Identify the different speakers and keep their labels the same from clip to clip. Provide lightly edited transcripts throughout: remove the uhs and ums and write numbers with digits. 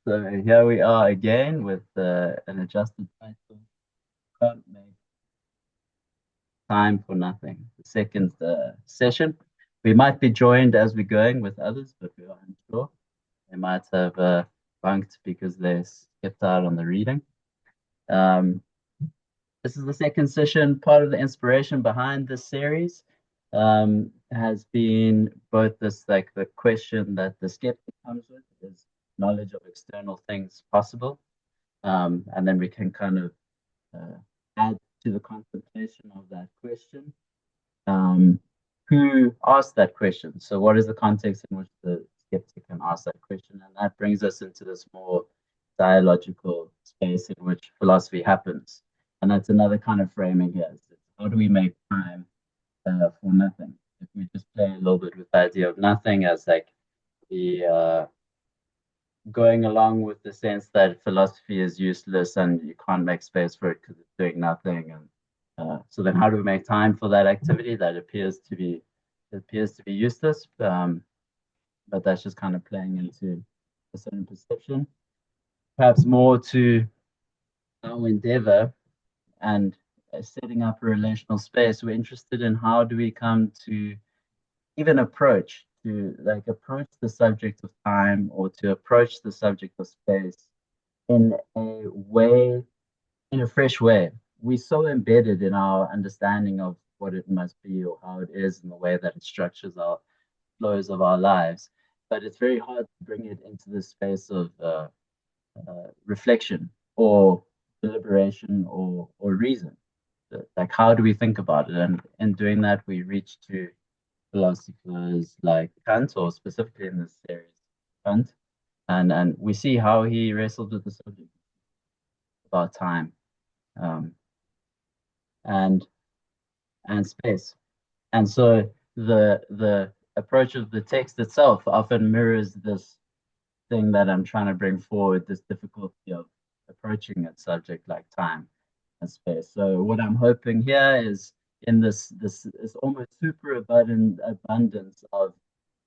Speaker 1: So here we are again with an adjusted title. Can't make time for nothing. The second session. We might be joined as we're going with others, but we are unsure. They might have bunked because they skipped out on the reading. This is the second session. Part of the inspiration behind this series has been both this, like the question that the skeptic comes with, is knowledge of external things possible? And then we can kind of add to the contemplation of that question. Who asked that question? So, what is the context in which the skeptic can ask that question? And that brings us into this more dialogical space in which philosophy happens. And that's another kind of framing here. How do we make time for nothing? If we just play a little bit with the idea of nothing as like the going along with the sense that philosophy is useless and you can't make space for it because it's doing nothing. And so then, how do we make time for that activity that appears to be useless? But that's just kind of playing into a certain perception. Perhaps more to our endeavor and setting up a relational space. We're interested in how do we come to even approach the subject of time or to approach the subject of space in a way, in a fresh way. We're so embedded in our understanding of what it must be or how it is and the way that it structures our flows of our lives. But it's very hard to bring it into the space of reflection or deliberation or reason. Like, how do we think about it? And in doing that, we reach to philosophers like Kant, or specifically in this series, Kant, and we see how he wrestled with the subject about time, um, and and space, and so the approach of the text itself often mirrors this thing that I'm trying to bring forward, this difficulty of approaching a subject like time and space. So what I'm hoping here is in this almost super abundance of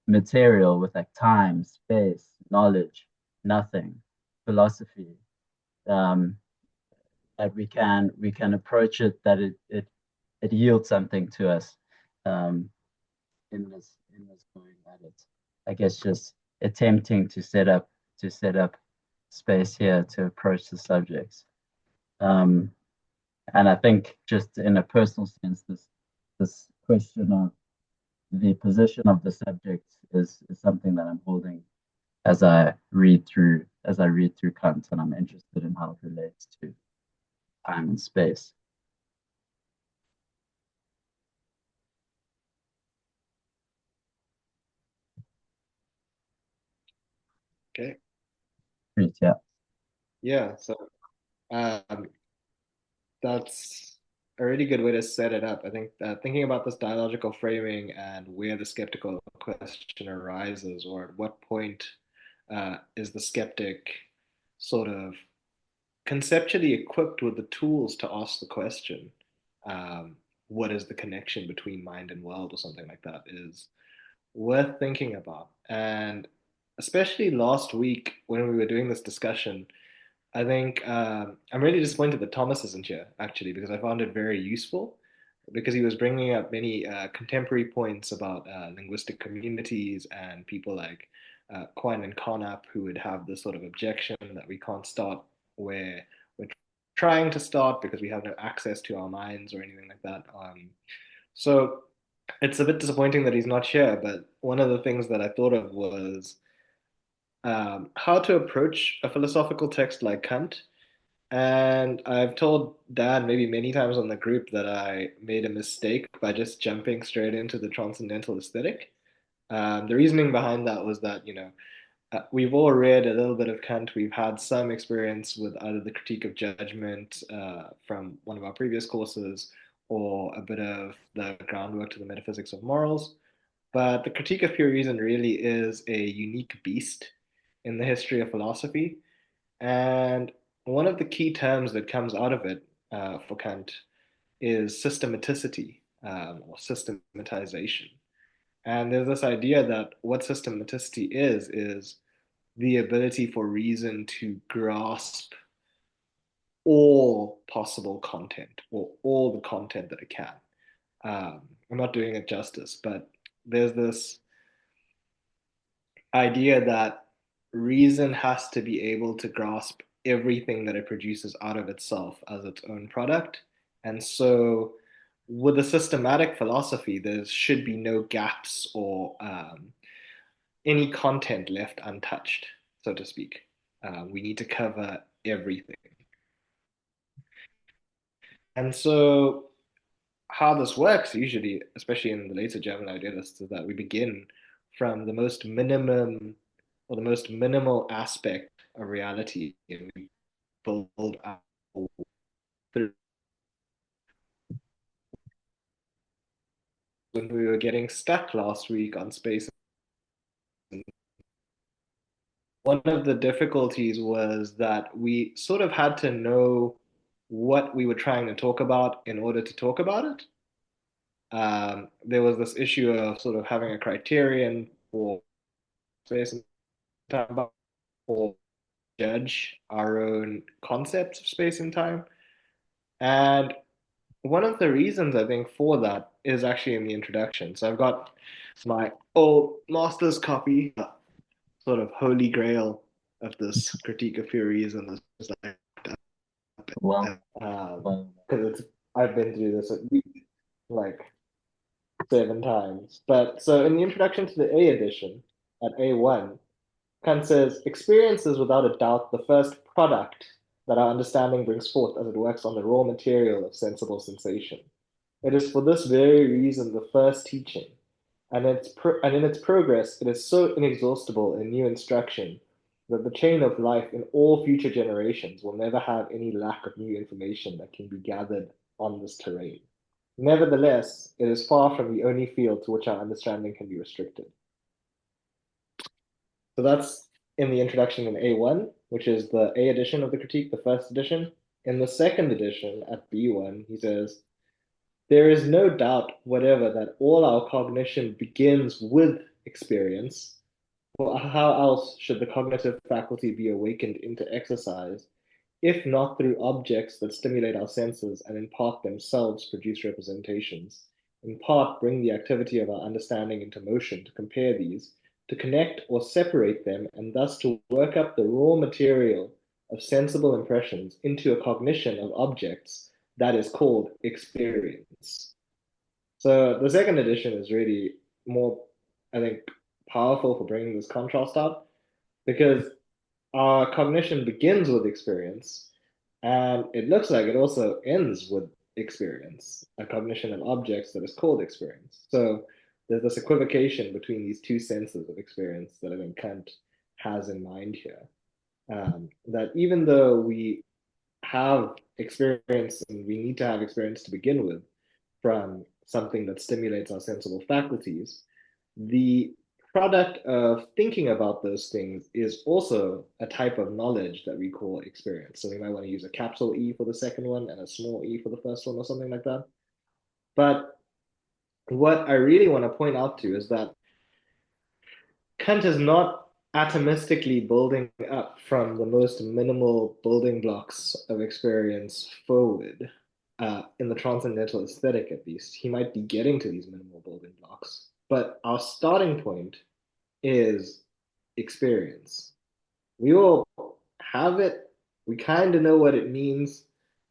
Speaker 1: material with like time, space, knowledge, nothing, philosophy, um, that we can approach it, that it yields something to us, um, in this going at it. I guess just attempting to set up space here to approach the subjects. Um, and I think just in a personal sense, this question of the position of the subject is something that I'm holding as I read through Kant, and I'm interested in how it relates to time and space.
Speaker 2: Okay.
Speaker 1: Great, yeah.
Speaker 2: Yeah. So um, that's a really good way to set it up. I think that thinking about this dialogical framing and where the skeptical question arises, or at what point is the skeptic sort of conceptually equipped with the tools to ask the question, um, what is the connection between mind and world, or something like that, is worth thinking about. And especially last week when we were doing this discussion, I think I'm really disappointed that Thomas isn't here, actually, because I found it very useful. Because he was bringing up many contemporary points about linguistic communities and people like Quine and Carnap, who would have this sort of objection that we can't start where we're trying to start because we have no access to our minds or anything like that. So it's a bit disappointing that he's not here, but one of the things that I thought of was how to approach a philosophical text like Kant. And I've told Dan maybe many times on the group that I made a mistake by just jumping straight into the Transcendental Aesthetic. The reasoning behind that was that, we've all read a little bit of Kant. We've had some experience with either the critique of judgment from one of our previous courses or a bit of the groundwork to the metaphysics of morals. But the critique of pure reason really is a unique beast in the history of philosophy. And one of the key terms that comes out of it for Kant is systematicity or systematization. And there's this idea that what systematicity is the ability for reason to grasp all possible content or all the content that it can. I'm not doing it justice, but there's this idea that reason has to be able to grasp everything that it produces out of itself as its own product. And so, with a systematic philosophy, there should be no gaps or any content left untouched, so to speak. We need to cover everything. And so, how this works usually, especially in the later German idealists, is that we begin from the most minimum or the most minimal aspect of reality and we build up through. When we were getting stuck last week on space, one of the difficulties was that we sort of had to know what we were trying to talk about in order to talk about it. There was this issue of sort of having a criterion for space and time or judge our own concepts of space and time. And one of the reasons I think for that is actually in the introduction. So I've got my old master's copy, sort of holy grail of this critique of pure reason. Is like,
Speaker 1: Well,
Speaker 2: because it's I've been through this like 7 times. But so in the introduction to the A edition at A1, Kant says, experience is without a doubt the first product that our understanding brings forth as it works on the raw material of sensible sensation. It is for this very reason the first teaching, and in its progress it is so inexhaustible in new instruction that the chain of life in all future generations will never have any lack of new information that can be gathered on this terrain. Nevertheless, it is far from the only field to which our understanding can be restricted. So that's in the introduction in A1, which is the A edition of the critique, the first edition. In the second edition at B1, he says, there is no doubt whatever that all our cognition begins with experience. For how else should the cognitive faculty be awakened into exercise, if not through objects that stimulate our senses and in part themselves produce representations, in part bring the activity of our understanding into motion to compare these, to connect or separate them, and thus to work up the raw material of sensible impressions into a cognition of objects that is called experience. So the second edition is really more, I think, powerful for bringing this contrast up because our cognition begins with experience, and it looks like it also ends with experience, a cognition of objects that is called experience. So there's this equivocation between these two senses of experience that I think Kant has in mind here. That even though we have experience and we need to have experience to begin with from something that stimulates our sensible faculties, the product of thinking about those things is also a type of knowledge that we call experience. So we might want to use a capital E for the second one and a small e for the first one or something like that. But what I really want to point out to is that Kant is not atomistically building up from the most minimal building blocks of experience forward. In the Transcendental Aesthetic, at least, he might be getting to these minimal building blocks. But our starting point is experience. We all have it. We kind of know what it means.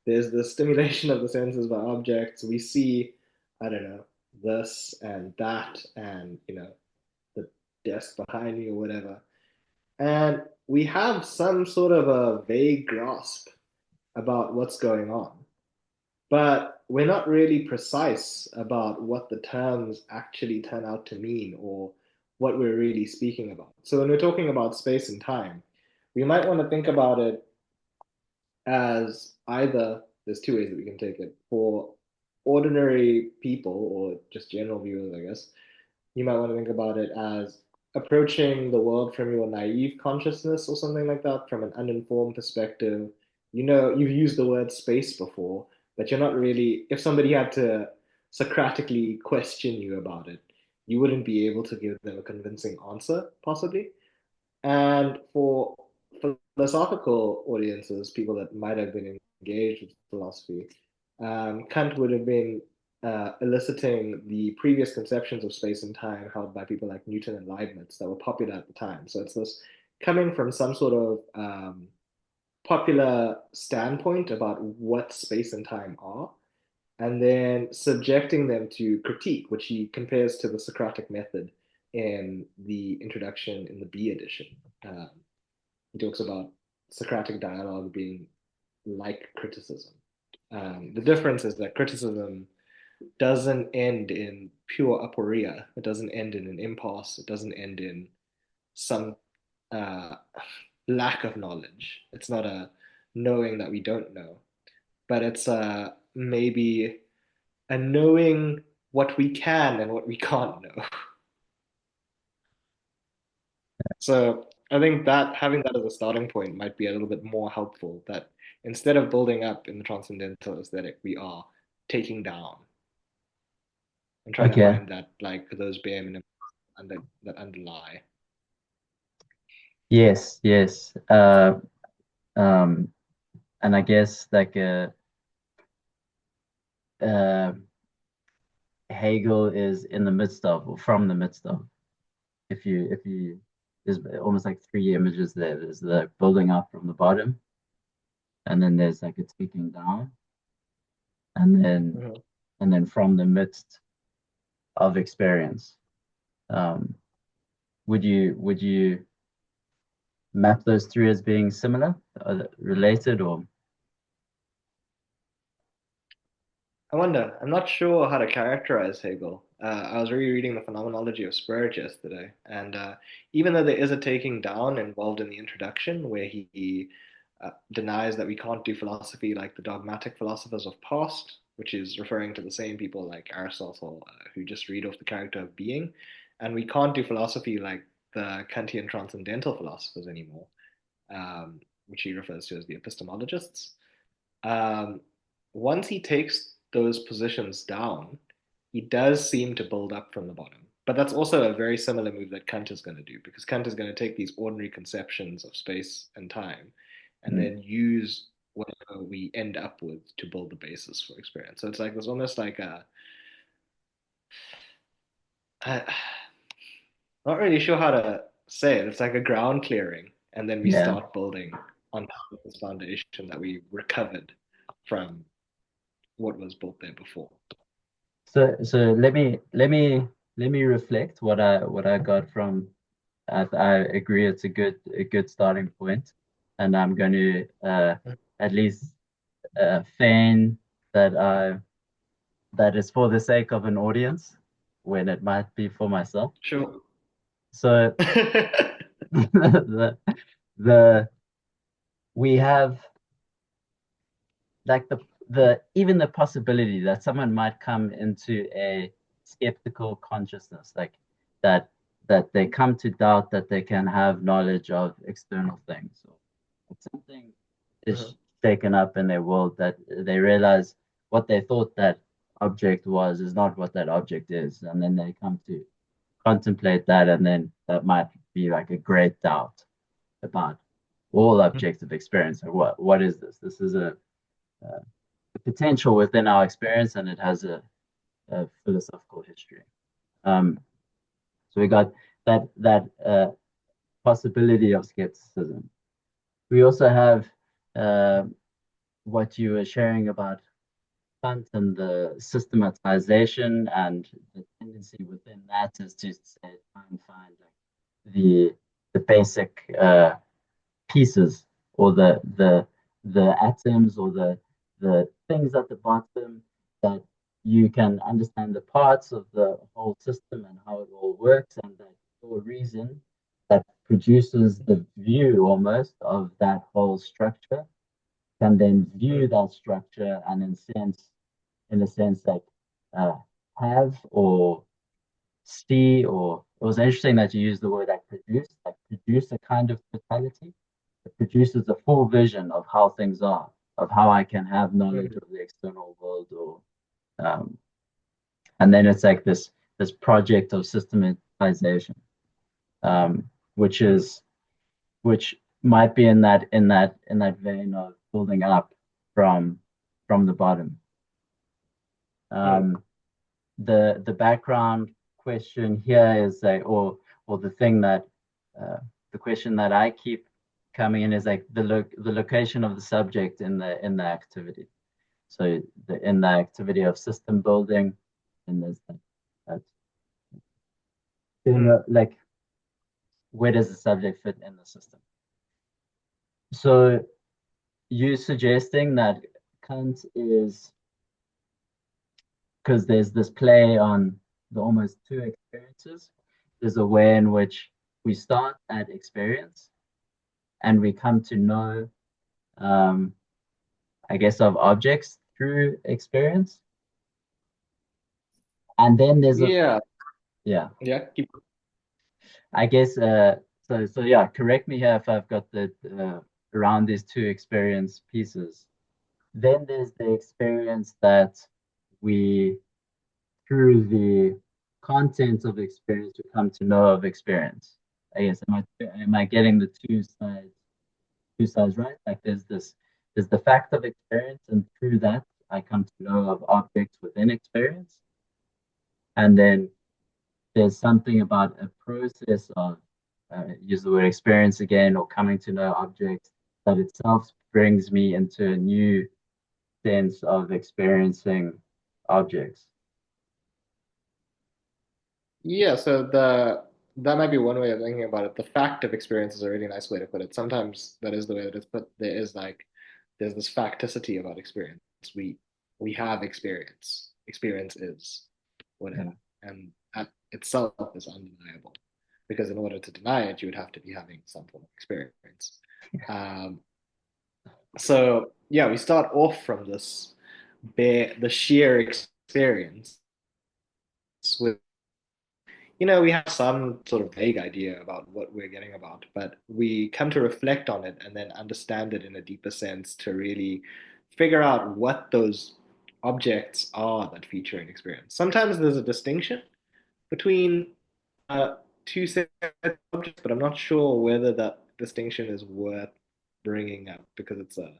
Speaker 2: There's the stimulation of the senses by objects. We see, I don't know, this and that, and the desk behind me or whatever. And we have some sort of a vague grasp about what's going on. But we're not really precise about what the terms actually turn out to mean or what we're really speaking about. So when we're talking about space and time, we might want to think about it as either there's two ways that we can take it. For ordinary people or just general viewers, I guess, you might want to think about it as approaching the world from your naive consciousness or something like that, from an uninformed perspective. You've used the word space before, but you're not really, if somebody had to Socratically question you about it, you wouldn't be able to give them a convincing answer, possibly. And for philosophical audiences, people that might have been engaged with philosophy, Kant would have been eliciting the previous conceptions of space and time held by people like Newton and Leibniz that were popular at the time. So it's this coming from some sort of popular standpoint about what space and time are, and then subjecting them to critique, which he compares to the Socratic method in the introduction in the B edition. Um, he talks about Socratic dialogue being like criticism. The difference is that criticism doesn't end in pure aporia. It doesn't end in an impasse. It doesn't end in some uh, lack of knowledge. It's not a knowing that we don't know, but it's maybe a knowing what we can and what we can't know. So I think that having that as a starting point might be a little bit more helpful. That instead of building up in the transcendental aesthetic, we are taking down and trying to
Speaker 1: Okay.
Speaker 2: find that like those bare minimums that underlie.
Speaker 1: Yes, yes. Um, and I guess like uh, Hegel is in the midst of, or from the midst of. If you, there's almost like three images there. There's the building up from the bottom, and then there's like a taking down, and then
Speaker 2: Mhm.
Speaker 1: from the midst of experience. Um, would you map those three as being similar, related, or
Speaker 2: I wonder. I'm not sure how to characterize Hegel. I was rereading the Phenomenology of Spirit yesterday, and even though there is a taking down involved in the introduction, where he denies that we can't do philosophy like the dogmatic philosophers of past, which is referring to the same people like Aristotle, who just read off the character of being, and we can't do philosophy like the Kantian transcendental philosophers anymore, which he refers to as the epistemologists. Um, Once he takes those positions down, he does seem to build up from the bottom. But that's also a very similar move that Kant is going to do, because Kant is going to take these ordinary conceptions of space and time and
Speaker 1: mm,
Speaker 2: then use whatever we end up with to build the basis for experience. So it's like there's almost like a not really sure how to say it. It's like a ground clearing, and then we
Speaker 1: yeah?
Speaker 2: start building on top of this foundation that we recovered from what was built there before.
Speaker 1: So let me reflect what I got from. I agree, it's a good starting point, and I'm going to at least feign that that is for the sake of an audience when it might be for myself.
Speaker 2: Sure.
Speaker 1: So the the we have like the even the possibility that someone might come into a skeptical consciousness, like that they come to doubt that they can have knowledge of external things, or if something
Speaker 2: Mhm.
Speaker 1: is shaken up in their world, that they realize what they thought that object was is not what that object is, and then they come to contemplate that, and then that might be like a great doubt about all objective experience. Like what is this? This is a potential within our experience, and it has a philosophical history. So we got that possibility of skepticism. We also have uh, what you were sharing about Kant and the systematization, and the tendency within that is to say, try and find like the basic pieces, or the atoms, or the things at the bottom, that you can understand the parts of the whole system and how it all works, and that your reason that produces the view almost of that whole structure can then view
Speaker 2: Mhm.
Speaker 1: that structure, and in a sense like uh, have or see, or it was interesting that you used the word like produce a kind of totality. It produces a full vision of how things are, of how I can have knowledge
Speaker 2: Mhm.
Speaker 1: of the external world, or um, and then it's like this project of systematization, which
Speaker 2: Mhm.
Speaker 1: is which might be in that vein of building up from the bottom.
Speaker 2: Mm.
Speaker 1: The background question here is like, or the thing that uh, the question that I keep coming in is like the location of the subject in the activity. So in the activity of system building, and there's that
Speaker 2: Mm.
Speaker 1: like, where does the subject fit in the system? So you suggesting that Kant is, because there's this play on the almost two experiences. There's a way in which we start at experience and we come to know, um, I guess, of objects through experience. And then there's a,
Speaker 2: Yeah,
Speaker 1: yeah,
Speaker 2: yeah. Keep.
Speaker 1: I guess, so yeah, correct me here if I've got the, around these two experience pieces. Then there's the experience that we, through the content of experience, we come to know of experience. I guess, am I getting the two sides right? Like there's the fact of experience, and through that I come to know of objects within experience. And then there's something about a process of, use the word experience again, or coming to know objects, that itself brings me into a new sense of experiencing objects.
Speaker 2: Yeah, so the that might be one way of thinking about it. The fact of experience is a really nice way to put it. Sometimes that is the way that it's put. There's this facticity about experience. We we have experience. Experience is
Speaker 1: Yeah.
Speaker 2: whatever, and that itself is undeniable. Because in order to deny it, you would have to be having some form of experience. Um, so yeah, we start off from the sheer experience with we have some sort of vague idea about what we're getting about, but we come to reflect on it and then understand it in a deeper sense to really figure out what those objects are that feature in experience. Sometimes there's a distinction between uh, two sets of objects, but I'm not sure whether that distinction is worth bringing up because it's a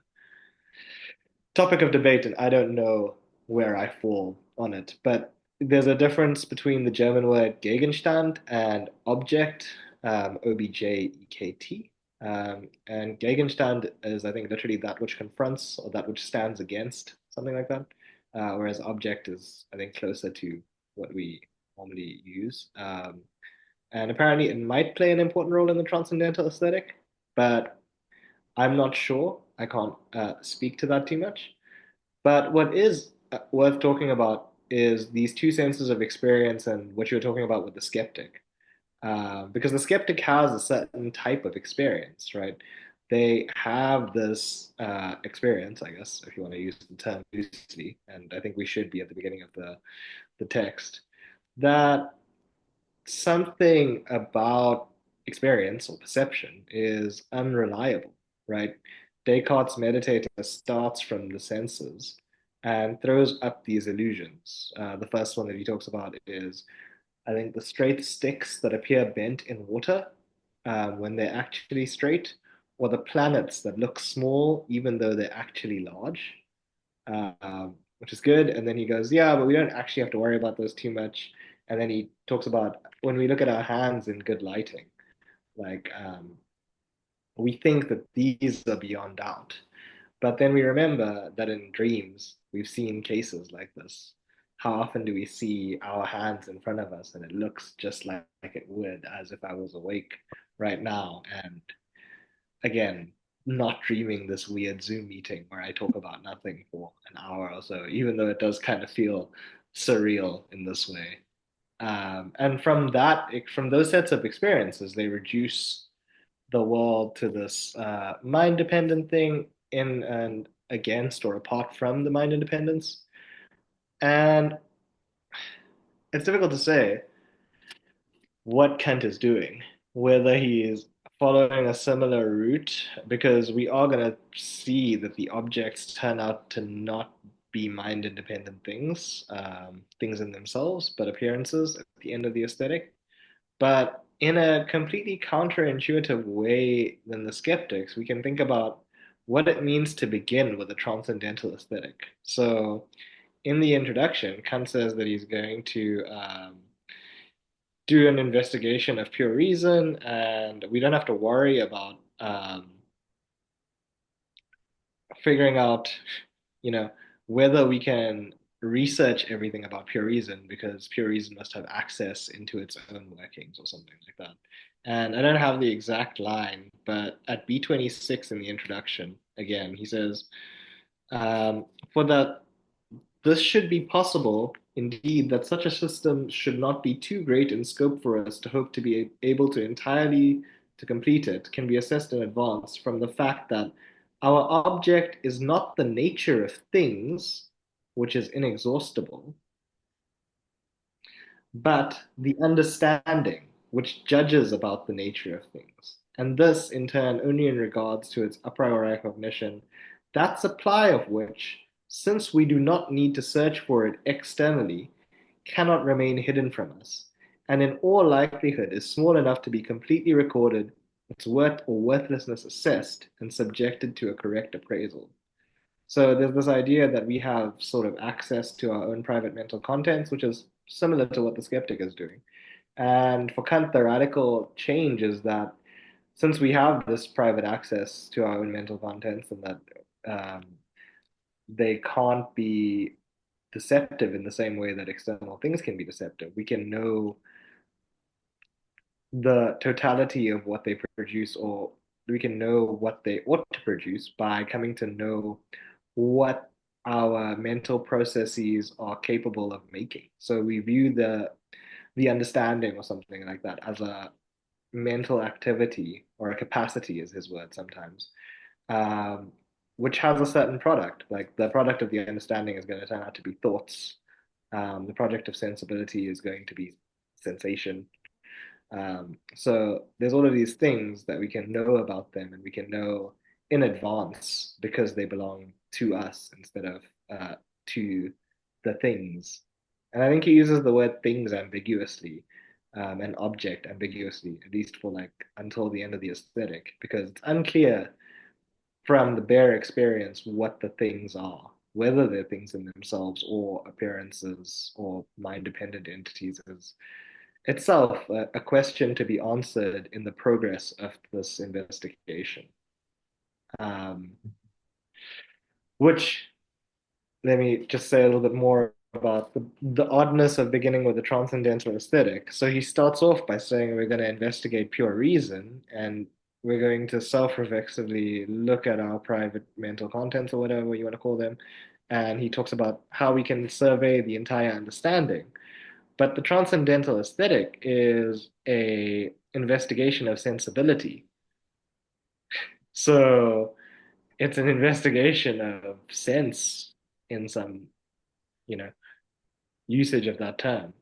Speaker 2: topic of debate, and I don't know where I fall on it. But there's a difference between the German word Gegenstand and object, object. And Gegenstand is, I think, literally that which confronts or that which stands against, something like that. Whereas object is, I think, closer to what we normally use. And apparently, it might play an important role in the transcendental aesthetic, but I'm not sure. I can't speak to that too much. But what is worth talking about is these two senses of experience and what you were talking about with the skeptic. Because the skeptic has a certain type of experience, right? They have this experience, I guess, if you want to use the term loosely, and I think we should be at the beginning of the text, that something about experience or perception is unreliable, right? Descartes' meditating starts from the senses and throws up these illusions. The first one that he talks about is, I think, the straight sticks that appear bent in water when they're actually straight, or the planets that look small even though they're actually large, which is good. And then he goes, yeah, but we don't actually have to worry about those too much. And then he talks about when we look at our hands in good lighting, like we think that these are beyond doubt. But then we remember that in dreams, we've seen cases like this. How often do we see our hands in front of us and it looks just like it would as if I was awake right now? And again, not dreaming this weird Zoom meeting where I talk about nothing for an hour or so, even though it does kind of feel surreal in this way. And from those sets of experiences, they reduce the world to this mind dependent thing in and against or apart from the mind independence. And it's difficult to say what Kent is doing, whether he is following a similar route, because we are going to see that the objects turn out to not be mind independent things, things in themselves, but appearances at the end of the aesthetic. But in a completely counterintuitive way than the skeptics, we can think about what it means to begin with a transcendental aesthetic. So, in the introduction, Kant says that he's going to do an investigation of pure reason, and we don't have to worry about figuring out, you know, whether we can research everything about pure reason because pure reason must have access into its own workings or something like that. And I don't have the exact line, but at B26 in the introduction, again, he says, for that this should be possible, indeed, that such a system should not be too great in scope for us to hope to be able to entirely to complete it, can be assessed in advance from the fact that our object is not the nature of things, which is inexhaustible, but the understanding which judges about the nature of things. And this, in turn, only in regards to its a priori cognition, that supply of which, since we do not need to search for it externally, cannot remain hidden from us, and in all likelihood is small enough to be completely recorded, its worth or worthlessness assessed, and subjected to a correct appraisal. So there's this idea that we have sort of access to our own private mental contents, which is similar to what the skeptic is doing. And for Kant, the radical change is that since we have this private access to our own mental contents and that um, they can't be deceptive in the same way that external things can be deceptive, we can know the totality of what they produce, or we can know what they ought to produce by coming to know what our mental processes are capable of making. So we view the understanding or something like that as a mental activity or a capacity, is his word sometimes, um, which has a certain product. Like the product of the understanding is going to turn out to be thoughts. The project of sensibility is going to be sensation. So there's all of these things that we can know about them and we can know in advance because they belong to us instead of to the things. And I think he uses the word things ambiguously and object ambiguously, at least for like until the end of the aesthetic, because it's unclear from the bare experience what the things are, whether they're things in themselves or appearances or mind-dependent entities is itself a question to be answered in the progress of this investigation. Um, which, let me just say a little bit more about the oddness of beginning with the transcendental aesthetic. So he starts off by saying we're going to investigate pure reason and we're going to self-reflexively look at our private mental contents or whatever you want to call them. And he talks about how we can survey the entire understanding. But the transcendental aesthetic is a investigation of sensibility. So it's an investigation of sense in some, you know, usage of that term.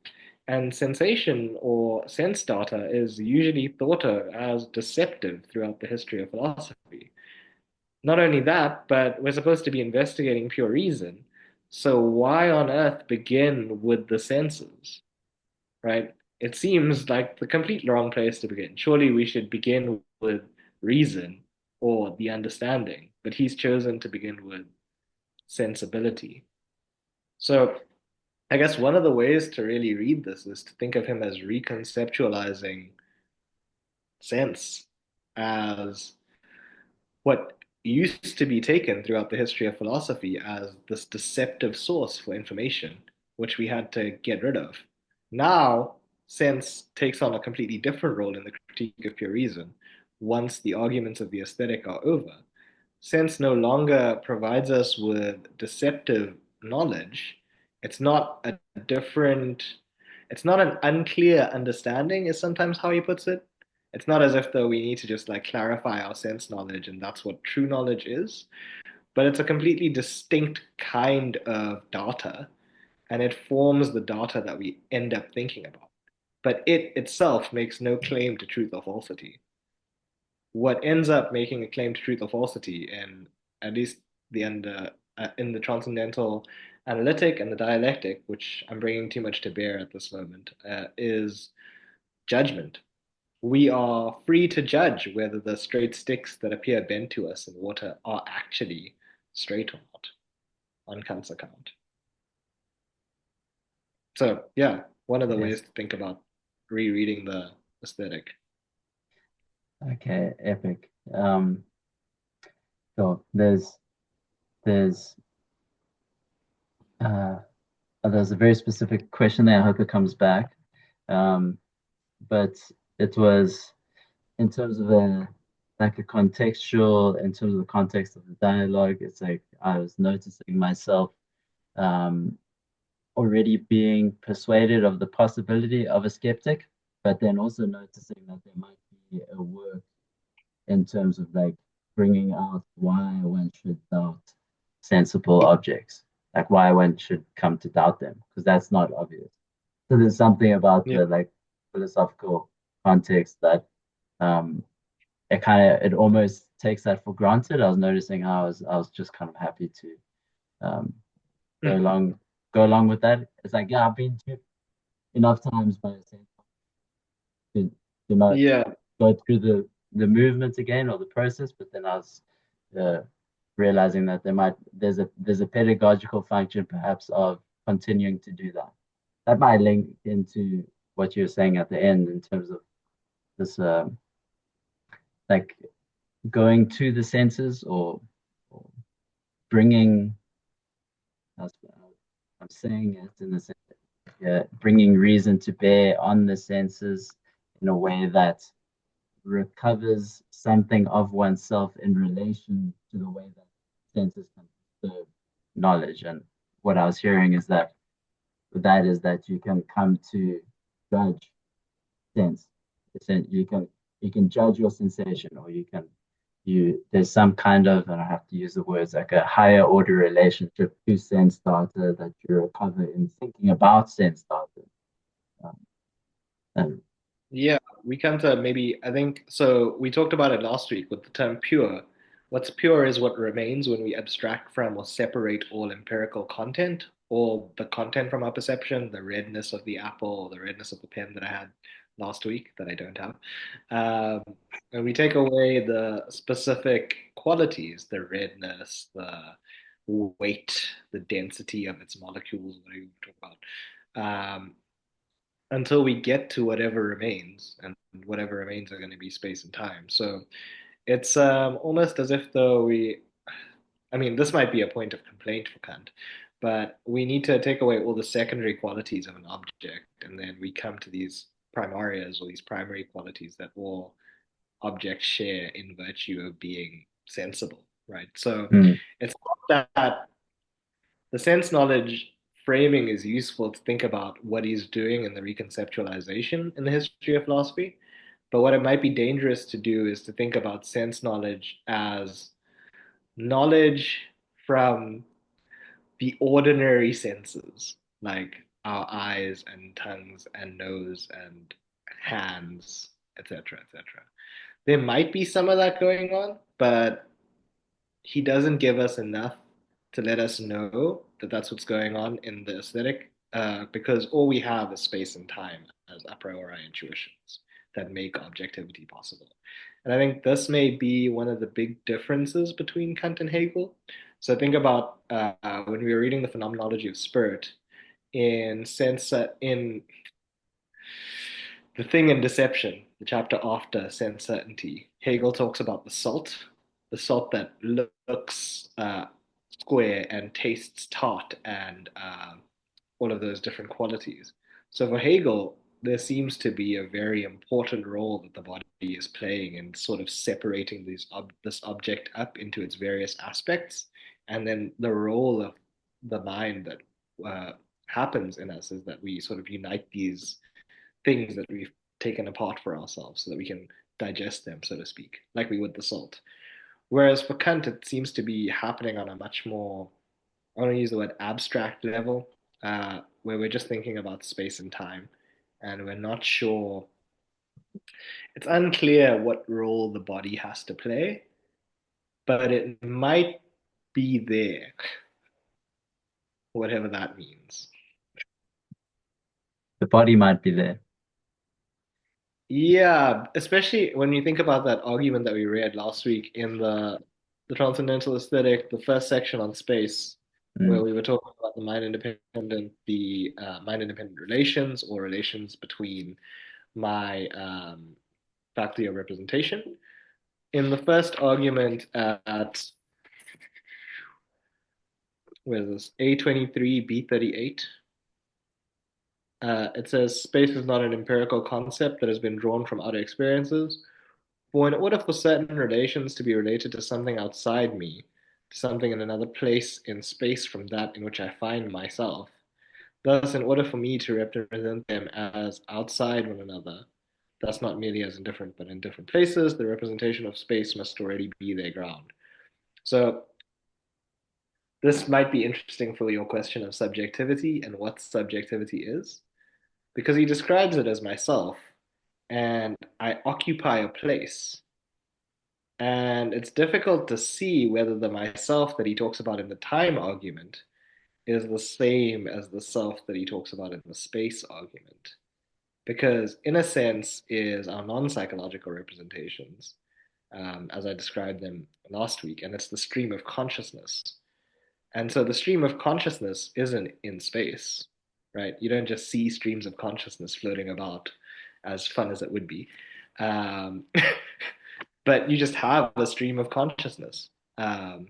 Speaker 2: And sensation or sense data is usually thought of as deceptive throughout the history of philosophy. Not only that, but we're supposed to be investigating pure reason. So why on earth begin with the senses? Right? It seems like the complete wrong place to begin. Surely we should begin with reason or the understanding, but he's chosen to begin with sensibility. So I guess one of the ways to really read this is to think of him as reconceptualizing sense as what used to be taken throughout the history of philosophy as this deceptive source for information, which we had to get rid of. Now, sense takes on a completely different role in the critique of pure reason once the arguments of the aesthetic are over. Sense no longer provides us with deceptive knowledge. It's not a different, it's not an unclear understanding, is sometimes how he puts it. It's not as if though we need to just like clarify our sense knowledge and that's what true knowledge is, but it's a completely distinct kind of data and it forms the data that we end up thinking about. But it itself makes no claim to truth or falsity. What ends up making a claim to truth or falsity in at least the under in the transcendental analytic and the dialectic, which I'm bringing too much to bear at this moment, is judgment. we are free to judge whether the straight sticks that appear bent to us in water are actually straight or not on Kant's account. So, yeah, one of the
Speaker 1: Yes.
Speaker 2: ways to think about rereading the aesthetic.
Speaker 1: Okay, epic. So there's uh there's a very specific question there. I hope it comes back. Um, but it was in terms of a contextual, in terms of the context of the dialogue, it's like I was noticing myself um, already being persuaded of the possibility of a skeptic, but then also noticing that there might be a work in terms of like bringing out why one should doubt sensible objects, like why one should come to doubt them, because that's not obvious. So there's something about
Speaker 2: Yeah.
Speaker 1: the like philosophical context that um, it almost takes that for granted. I was noticing how I was just kind of happy to um, go
Speaker 2: Mm.
Speaker 1: along go along with that. It's like yeah, I've been to enough times by the same to, to not
Speaker 2: Yeah.
Speaker 1: go through the movement again or the process, but then I was uh, realizing that there's a pedagogical function perhaps of continuing to do that. That might link into what you were saying at the end in terms of this like going to the senses or bringing I'm saying it in the sense bringing reason to bear on the senses in a way that recovers something of oneself in relation to the way that senses can perceive knowledge. And what I was hearing is that is that you can come to judge sense. You can judge your sensation, or there's some kind of, and I have to use the words like a higher order relationship to sense data that you recover in thinking about sense data. Um, and
Speaker 2: Yeah, we come to maybe, I think, so we talked about it last week with the term pure. What's pure is what remains when we abstract from or separate all empirical content, or the content from our perception, the redness of the apple, or the redness of the pen that I had last week that I don't have. Um, and we take away the specific qualities, the redness, the weight, the density of its molecules, whatever you talk about. Until we get to whatever remains, and whatever remains are going to be space and time. So it's almost as if though I mean, this might be a point of complaint for Kant, but we need to take away all the secondary qualities of an object, and then we come to these primarias or these primary qualities that all objects share in virtue of being sensible, right? So
Speaker 1: mm,
Speaker 2: it's not that the sense knowledge framing is useful to think about what he's doing in the reconceptualization in the history of philosophy. But what it might be dangerous to do is to think about sense knowledge as knowledge from the ordinary senses, like our eyes and tongues and nose and hands, etc., etc. There might be some of that going on, but he doesn't give us enough to let us know that that's what's going on in the aesthetic, because all we have is space and time as a priori intuitions that make objectivity possible. And I think this may be one of the big differences between Kant and Hegel. So think about when we were reading the phenomenology of spirit, in sense in the thing in deception, the chapter after sense certainty, Hegel talks about the salt that looks square and tastes tart and all of those different qualities. So for Hegel, there seems to be a very important role that the body is playing in sort of separating this object up into its various aspects. And then the role of the mind that happens in us is that we sort of unite these things that we've taken apart for ourselves so that we can digest them, so to speak, like we would the salt. Whereas for Kant, it seems to be happening on a much more, I want to use the word abstract level, where we're just thinking about space and time, and we're not sure. It's unclear what role the body has to play, but it might be there, whatever that means.
Speaker 1: the body might be there.
Speaker 2: Yeah, especially when you think about that argument that we read last week in the Transcendental Aesthetic, the first section on space, where
Speaker 1: Mm,
Speaker 2: we were talking about the mind independent relations or relations between my faculty of representation. In the first argument at where is this A23 B38, it says space is not an empirical concept that has been drawn from other experiences. For in order for certain relations to be related to something outside me, to something in another place in space from that in which I find myself, thus, in order for me to represent them as outside one another, thus not merely as indifferent but in different places, the representation of space must already be their ground. So, this might be interesting for your question of subjectivity and what subjectivity is, because he describes it as myself, and I occupy a place. And it's difficult to see whether the myself that he talks about in the time argument is the same as the self that he talks about in the space argument. Because, in a sense, is our non psychological representations, as I described them last week, and it's the stream of consciousness. And so the stream of consciousness isn't in space, right? You don't just see streams of consciousness floating about, as fun as it would be. Um, but you just have a stream of consciousness. Um,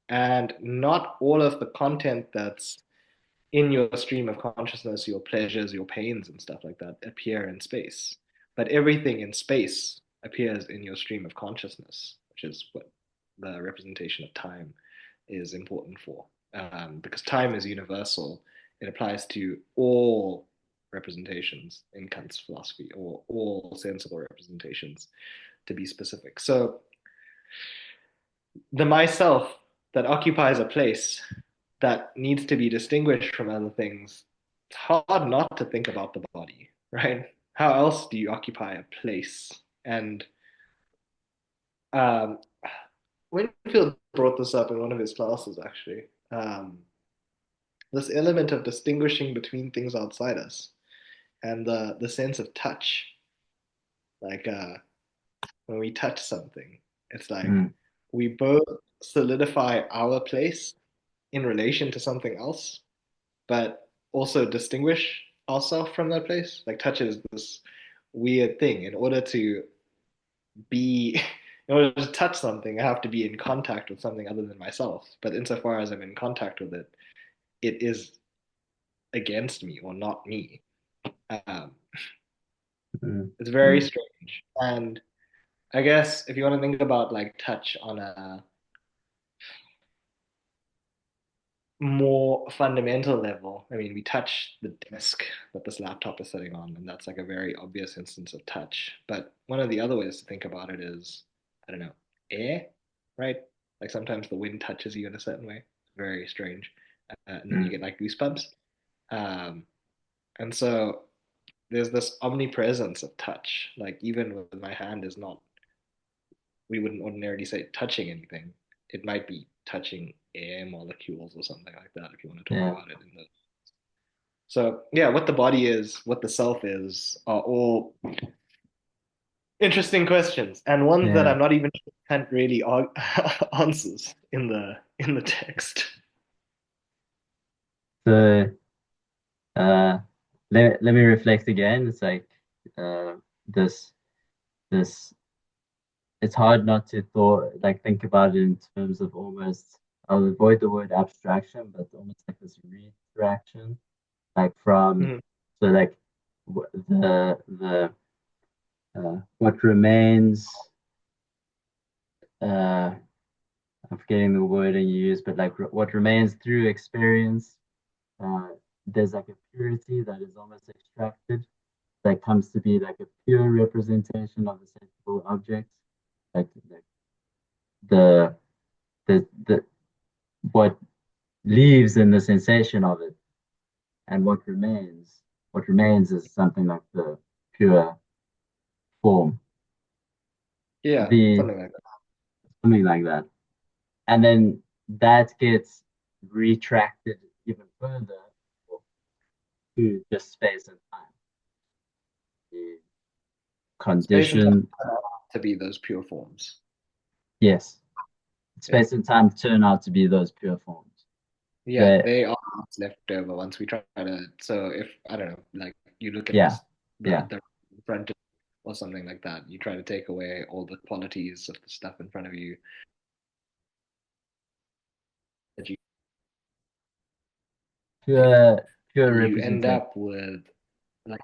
Speaker 2: and not all of the content that's in your stream of consciousness, your pleasures, your pains, and stuff like that, appear in space. But everything in space appears in your stream of consciousness, which is what the representation of time is important for. Because time is universal, it applies to all representations in Kant's philosophy, or all sensible representations to be specific. So the myself that occupies a place that needs to be distinguished from other things, it's hard not to think about the body, right? How else do you occupy a place? And um, Winfield brought this up in one of his classes, actually. This element of distinguishing between things outside us and the sense of touch, like when we touch something, it's like
Speaker 1: mm,
Speaker 2: we both solidify our place in relation to something else, but also distinguish ourselves from that place. Like touch is this weird thing. In order to be, in order to touch something, I have to be in contact with something other than myself. But insofar as I'm in contact with it, it is against me or not me. Um,
Speaker 1: mm,
Speaker 2: it's very
Speaker 1: mm.
Speaker 2: strange. And I guess if you want to think about like touch on a more fundamental level, I mean, we touch the desk that this laptop is sitting on, and that's like a very obvious instance of touch. But one of the other ways to think about it is, I don't know, air, right? Like sometimes the wind touches you in a certain way. Very strange. And then you
Speaker 1: Mm.
Speaker 2: get like goosebumps. Um, and so there's this omnipresence of touch. Like even with my hand is not, we wouldn't ordinarily say touching anything. It might be touching air molecules or something like that if you want to talk
Speaker 1: Yeah,
Speaker 2: about it in the so yeah, what the body is, what the self is, are all interesting questions, and ones that
Speaker 1: yeah.
Speaker 2: I'm not even sure Kant really answers in the text.
Speaker 1: So uh, let me reflect again. It's like uh, this this. It's hard not to think about it in terms of almost. I'll avoid the word abstraction, but almost like this retraction, like from
Speaker 2: Mhm.
Speaker 1: so like what remains. Uh, I'm forgetting the word I use, but like what remains through experience. Uh, there's like a purity that is almost extracted that comes to be like a pure representation of the sensible object, like the the what leaves in the sensation of it, and what remains is something like the pure form,
Speaker 2: Yeah,
Speaker 1: the
Speaker 2: something like that.
Speaker 1: something like that, and then that gets retracted even further to just space and time.
Speaker 2: Space and time
Speaker 1: condition.
Speaker 2: turn out to be those pure forms.
Speaker 1: Yes,
Speaker 2: Yeah.
Speaker 1: space and time turn out to be those pure forms.
Speaker 2: Yeah,
Speaker 1: They,
Speaker 2: they are what's left over once we try to. So if I don't know, like you look at
Speaker 1: yeah,
Speaker 2: this,
Speaker 1: yeah,
Speaker 2: the front or something like that, you try to take away all the qualities of the stuff in front of you that
Speaker 1: pure, pure
Speaker 2: you end
Speaker 1: representation.
Speaker 2: up with like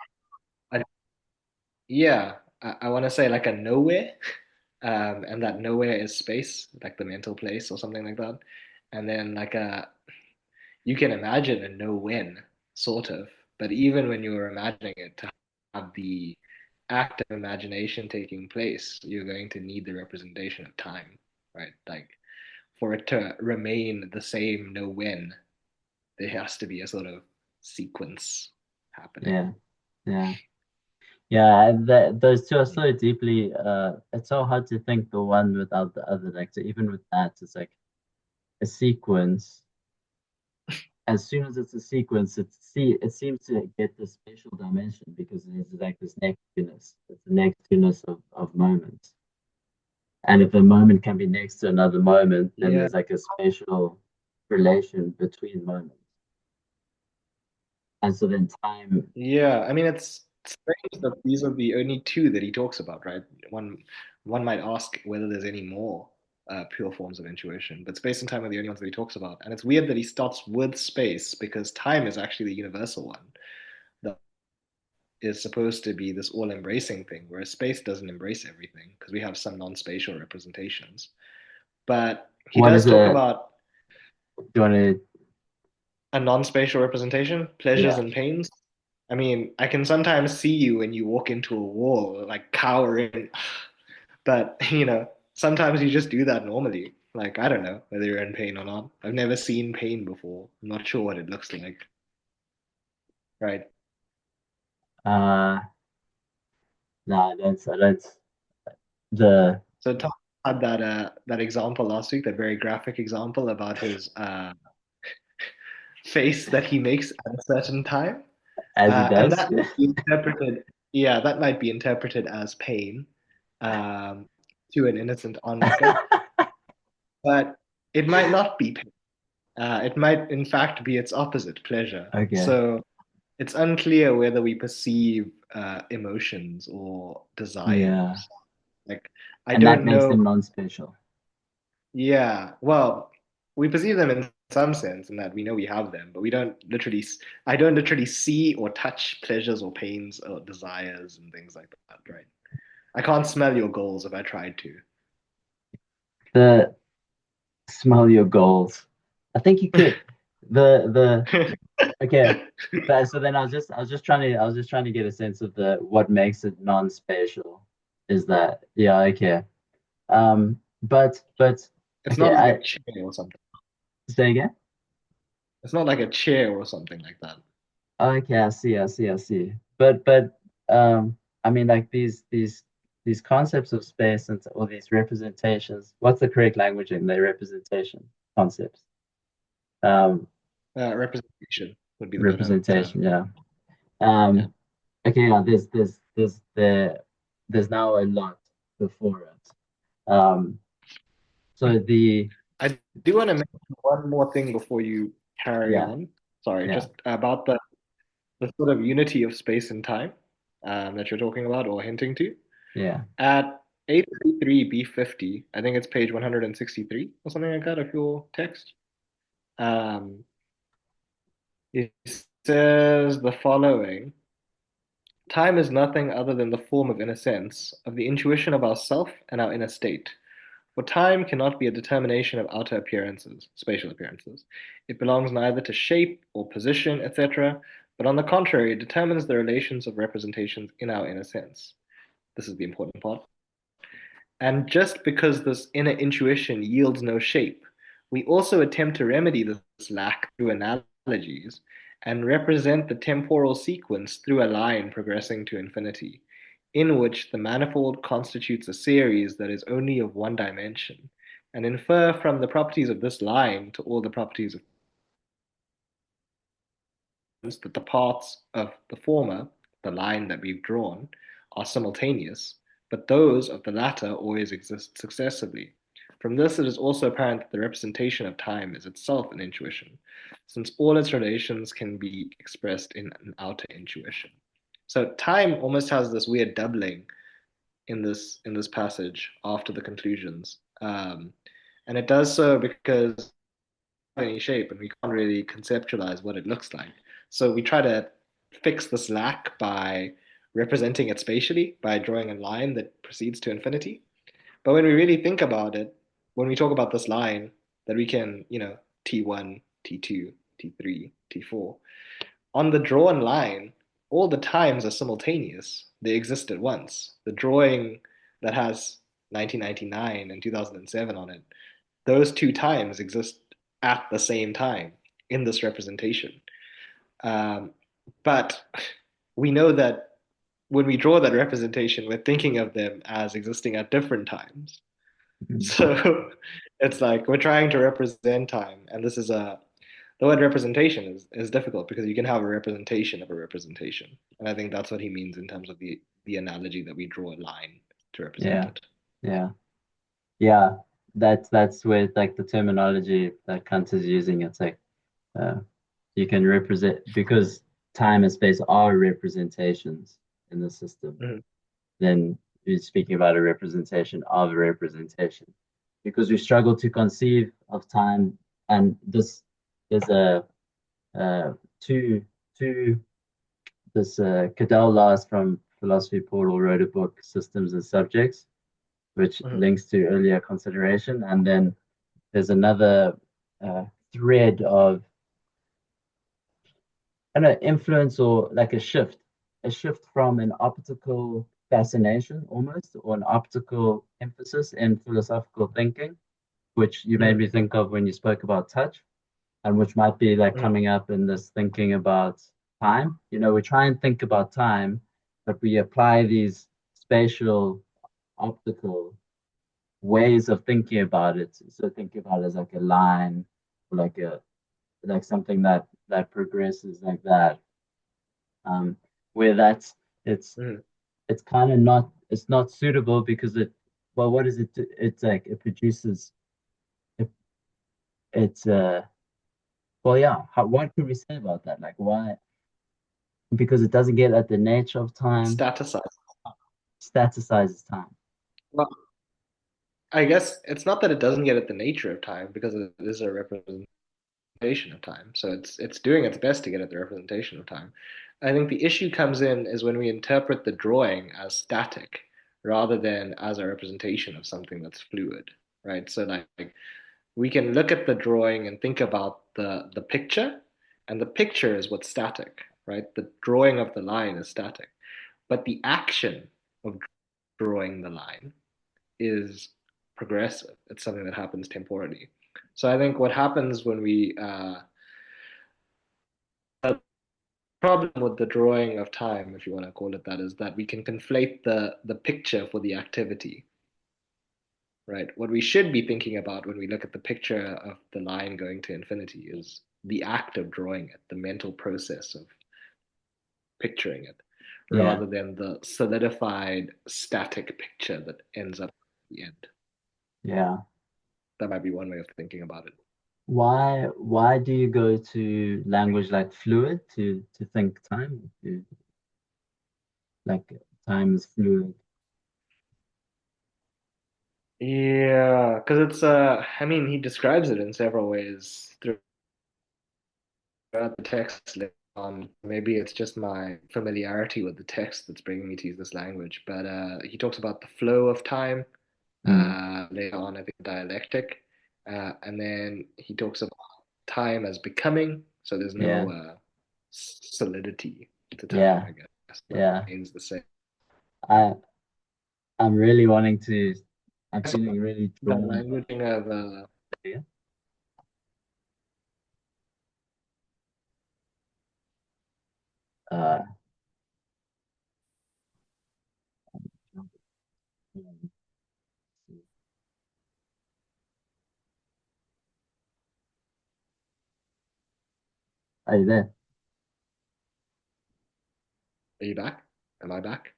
Speaker 2: a, yeah, I want to say like a nowhere, and that nowhere is space, like the mental place or something like that, and then like a you can imagine a no when sort of, but even when you're imagining it to have the act of imagination taking place, you're going to need the representation of time, right? Like for it to remain the same no when, there has to be a sort of sequence happening.
Speaker 1: Yeah, yeah. Yeah, and those two are so deeply, it's so hard to think the one without the other. Like, so even with that, it's like a sequence. As soon as it's a sequence, it seems to get this spatial dimension because there's like this next-to-ness. It's the next-to-ness of moments. And if a moment can be next to another moment, then
Speaker 2: Yeah,
Speaker 1: there's like a spatial relation between moments. And so then time,
Speaker 2: yeah. I mean, it's strange that these are the only two that he talks about, right? One might ask whether there's any more pure forms of intuition, but space and time are the only ones that he talks about. And it's weird that he starts with space because time is actually the universal one that is supposed to be this all-embracing thing, whereas space doesn't embrace everything because we have some non-spatial representations. But he
Speaker 1: what
Speaker 2: does
Speaker 1: is
Speaker 2: talk
Speaker 1: a,
Speaker 2: about
Speaker 1: do you want to,
Speaker 2: a non-spatial representation, pleasures
Speaker 1: yeah,
Speaker 2: and pains. I mean, I can sometimes see you when you walk into a wall, like cowering, but sometimes you just do that normally. Like, I don't know whether you're in pain or not. I've never seen pain before. I'm not sure what it looks like, right?
Speaker 1: uh, no, I don't, the,
Speaker 2: So Tom had that example last week, that very graphic example about his face that he makes at a certain time.
Speaker 1: as he
Speaker 2: And
Speaker 1: does.
Speaker 2: that might be interpreted, yeah, that might be interpreted as pain um, to an innocent onlooker, but it might not be pain. It might, in fact, be its opposite, pleasure.
Speaker 1: Okay,
Speaker 2: So it's unclear whether we perceive emotions or
Speaker 1: yeah.
Speaker 2: desires. Like, I
Speaker 1: And that
Speaker 2: don't
Speaker 1: makes
Speaker 2: know.
Speaker 1: them non-spatial.
Speaker 2: Yeah, well, we perceive them in some sense, in that we know we have them, but we don't literally. I don't literally see or touch pleasures or pains or desires and things like that, right? I can't smell your goals if I tried to.
Speaker 1: The smell your goals. I think you could, the, okay. But so then I was just trying to get a sense of the, what makes it non-spatial is that, yeah, okay. But,
Speaker 2: It's
Speaker 1: okay,
Speaker 2: not like
Speaker 1: I,
Speaker 2: a chair or something.
Speaker 1: say again.
Speaker 2: It's not like a chair or something like that.
Speaker 1: Okay, I see. But I mean, like these concepts of space and all these representations. What's the correct language in the representation concepts? Um,
Speaker 2: Representation would be the better term.
Speaker 1: representation, yeah.
Speaker 2: Yeah.
Speaker 1: Um, okay, yeah, there's now a lot before us. So the,
Speaker 2: I do want to mention one more thing before you carry
Speaker 1: yeah,
Speaker 2: on. Sorry,
Speaker 1: yeah,
Speaker 2: just about the sort of unity of space and time that you're talking about or hinting to.
Speaker 1: yeah,
Speaker 2: At 833B50, I think it's page 163 or something like that of your text. Um, it says the following: time is nothing other than the form of inner sense, of the intuition of ourself and our inner state. For time cannot be a determination of outer appearances, spatial appearances. It belongs neither to shape or position, etc., but on the contrary, it determines the relations of representations in our inner sense. This is the important part. And just because this inner intuition yields no shape, we also attempt to remedy this lack through analogies and represent the temporal sequence through a line progressing to infinity, in which the manifold constitutes a series that is only of one dimension, and infer from the properties of this line to all the properties of that the parts of the former, the line that we've drawn, are simultaneous, but those of the latter always exist successively. From this, it is also apparent that the representation of time is itself an intuition, since all its relations can be expressed in an outer intuition. So time almost has this weird doubling in this passage after the conclusions, and it does so because any shape and we can't really conceptualize what it looks like. So we try to fix this lack by representing it spatially by drawing a line that proceeds to infinity. But when we really think about it, when we talk about this line that we can, T1, T2, T3, T4, on the drawn line, all the times are simultaneous. They exist at once. The drawing that has 1999 and 2007 on it, those two times exist at the same time in this representation. Um, but we know that when we draw that representation, we're thinking of them as existing at different times.
Speaker 1: Mhm.
Speaker 2: So it's like we're trying to represent time, and this is the word representation is difficult because you can have a representation of a representation, and I think that's what he means in terms of the analogy that we draw a line to represent
Speaker 1: Yeah,
Speaker 2: it.
Speaker 1: yeah, yeah. That's where like the terminology that Kant is using. It's like uh, you can represent because time and space are representations in the system.
Speaker 2: Mhm.
Speaker 1: Then you're speaking about a representation of a representation because we struggle to conceive of time. And this there's a two two this Cadell Last from Philosophy Portal wrote a book, Systems and Subjects, which
Speaker 2: Mhm.
Speaker 1: links to earlier consideration. And then there's another uh, thread of I don't know, influence or like a shift from an optical fascination almost, or an optical emphasis in philosophical thinking, which you made
Speaker 2: Mhm.
Speaker 1: me think of when you spoke about touch, and which might be like
Speaker 2: Mhm.
Speaker 1: coming up in this thinking about time. You know, we try and think about time, but we apply these spatial, optical ways of thinking about it. So think about it as like a line, or like something that progresses like that. Where that's it's
Speaker 2: Mhm.
Speaker 1: it's kind of not it's not suitable because it well what does it do? It's like it produces it, it's well yeah what can we say about that like why because it doesn't get at the nature of time,
Speaker 2: Staticize.
Speaker 1: staticizes time.
Speaker 2: Well, I guess it's not that it doesn't get at the nature of time because it is a representation of time. So it's doing its best to get at the representation of time. I think the issue comes in is when we interpret the drawing as static rather than as a representation of something that's fluid, right? So like we can look at the drawing and think about the picture, and the picture is what's static, right? The drawing of the line is static, but the action of drawing the line is progressive. It's something that happens temporally. So I think what happens when we the problem with the drawing of time, if you want to call it that, is that we can conflate the picture for the activity, right? What we should be thinking about when we look at the picture of the line going to infinity is the act of drawing it, the mental process of picturing it,
Speaker 1: Yeah,
Speaker 2: rather than the solidified static picture that ends up at the end.
Speaker 1: yeah.
Speaker 2: That might be one way of thinking about it.
Speaker 1: Why do you go to language like fluid to think time to like time is fluid?
Speaker 2: Yeah, because it's I mean, he describes it in several ways throughout the text. Maybe it's just my familiarity with the text that's bringing me to use this language. But he talks about the flow of time.
Speaker 1: Mm,
Speaker 2: Later on, I think dialectic, and then he talks about time as becoming. So there's
Speaker 1: yeah,
Speaker 2: no solidity to time,
Speaker 1: yeah,
Speaker 2: I guess, but it
Speaker 1: yeah.
Speaker 2: remains the same.
Speaker 1: I I'm really wanting to. I'm feeling really
Speaker 2: The
Speaker 1: drawn
Speaker 2: languaging of
Speaker 1: by. Uh, are you there?
Speaker 2: are you back? Am I back?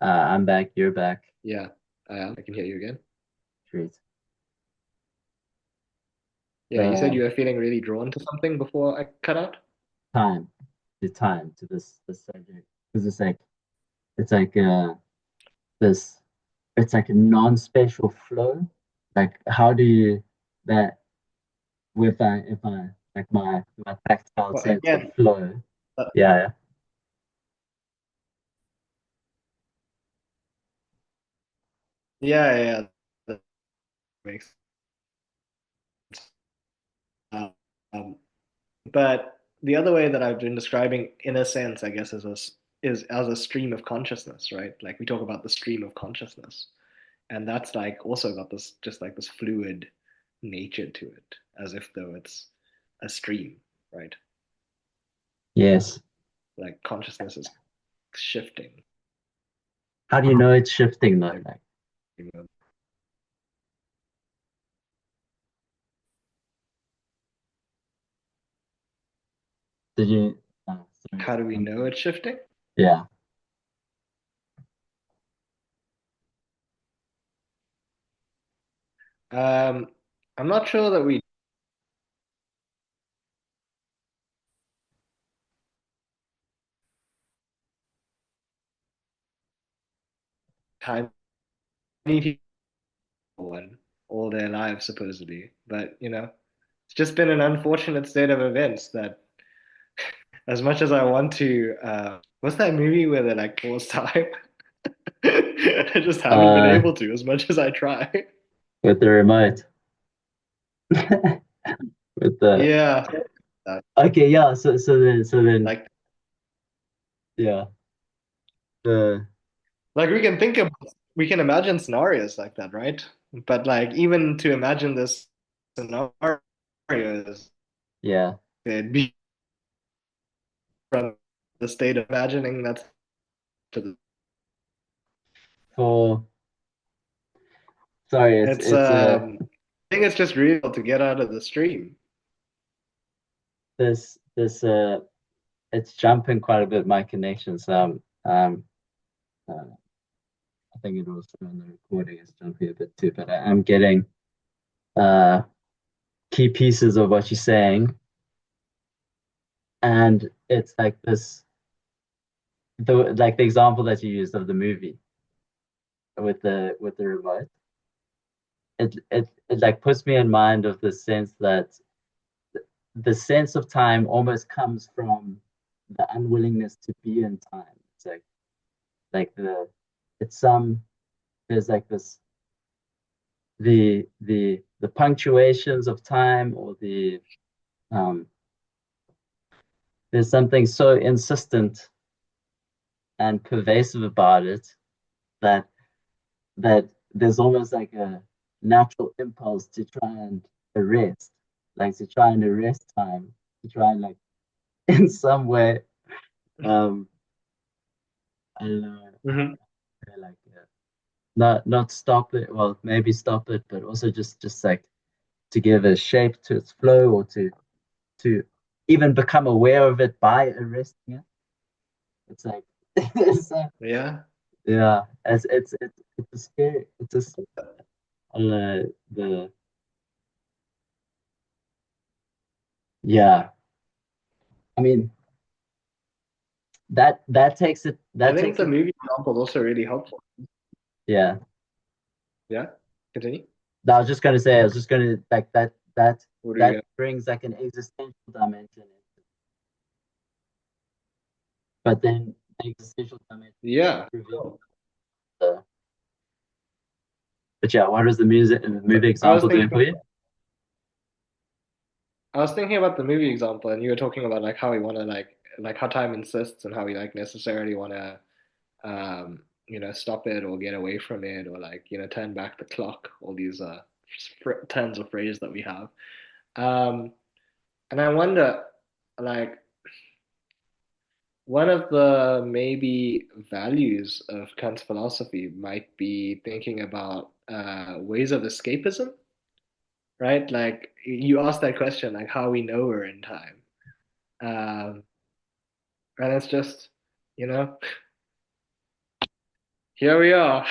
Speaker 1: I'm back. You're back.
Speaker 2: Yeah, I am. I can hear you again.
Speaker 1: Great.
Speaker 2: Yeah, you said
Speaker 1: The
Speaker 2: you were feeling really drawn to something before I cut out.
Speaker 1: time, the time to this subject, because it's like this, it's like a non-spatial flow. Like, how do you that with if I like my tactile
Speaker 2: Well,
Speaker 1: sense of
Speaker 2: again,
Speaker 1: flow?
Speaker 2: uh,
Speaker 1: Yeah, yeah.
Speaker 2: yeah, yeah, that makes sense. But the other way that I've been describing inner sense, I guess, is as a stream of consciousness, right? Like we talk about the stream of consciousness, and that's like also got this just like this fluid nature to it, as if though it's a stream, right?
Speaker 1: Yes.
Speaker 2: Like consciousness is shifting.
Speaker 1: How do you know it's shifting though? Like, did you? Sorry
Speaker 2: How
Speaker 1: to
Speaker 2: do we
Speaker 1: jump
Speaker 2: know
Speaker 1: in.
Speaker 2: it's shifting?
Speaker 1: Yeah.
Speaker 2: Um, I'm not sure that we tiny people one all their lives supposedly, but it's just been an unfortunate state of events that as much as I want to, what's that movie where they like pause time? I just haven't been
Speaker 1: Uh,
Speaker 2: able to as much as I try.
Speaker 1: with the remote, with the
Speaker 2: Yeah,
Speaker 1: okay, yeah. So then,
Speaker 2: like
Speaker 1: yeah. The
Speaker 2: like we can imagine scenarios like that, right? But like even to imagine this scenarios,
Speaker 1: yeah.
Speaker 2: it'd be from the state of imagining that's to the,
Speaker 1: For sorry,
Speaker 2: it's
Speaker 1: it's
Speaker 2: I think it's just real to get out of the stream.
Speaker 1: this it's jumping quite a bit my connection. So uh, I think it also on the recording is jumping a bit too, but I'm getting uh key pieces of what you're saying, and it's like this the example that you used of the movie with the remote. It like puts me in mind of the sense that the sense of time almost comes from the unwillingness to be in time. It's like it's some there's like this the punctuations of time or um there's something so insistent and pervasive about it that that there's almost like a natural impulse to try and arrest, like to try and arrest time, to try and like in some way, um, I don't know,
Speaker 2: Hmm.
Speaker 1: like not stop it, well maybe stop it, but also just like to give a shape to its flow or to even become aware of it by arresting it. It's like it's
Speaker 2: Yeah,
Speaker 1: yeah, it's a scary, it's just the yeah. I mean
Speaker 2: I
Speaker 1: that
Speaker 2: think
Speaker 1: takes
Speaker 2: the
Speaker 1: it
Speaker 2: movie example is also really helpful.
Speaker 1: yeah.
Speaker 2: Yeah, continue.
Speaker 1: No, I was just gonna say, I was just gonna like
Speaker 2: What are you
Speaker 1: that
Speaker 2: gonna?
Speaker 1: brings like an existential dimension, but then the existential dimension
Speaker 2: Yeah.
Speaker 1: reveals the. But yeah, what was the music movie
Speaker 2: I was
Speaker 1: example doing
Speaker 2: thinking
Speaker 1: for you?
Speaker 2: I was thinking about the movie example, and you were talking about like how we want to like how time insists and how we like necessarily want to stop it or get away from it or like turn back the clock. All these turns of phrase that we have, um, and I wonder like one of the maybe values of Kant's philosophy might be thinking about ways of escapism, right? Like you asked that question, like how we know we're in time. Um, and it's just, you know, here we are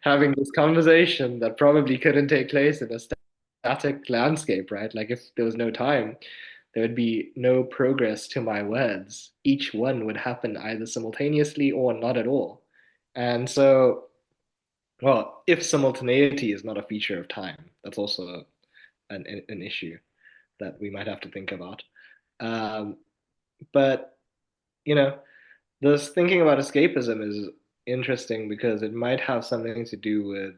Speaker 2: having this conversation that probably couldn't take place in a static landscape, right? Like if there was no time, there would be no progress to my words. Each one would happen either simultaneously or not at all. And so, well, if simultaneity is not a feature of time, that's also an issue that we might have to think about. Um, but, you know, this thinking about escapism is interesting because it might have something to do with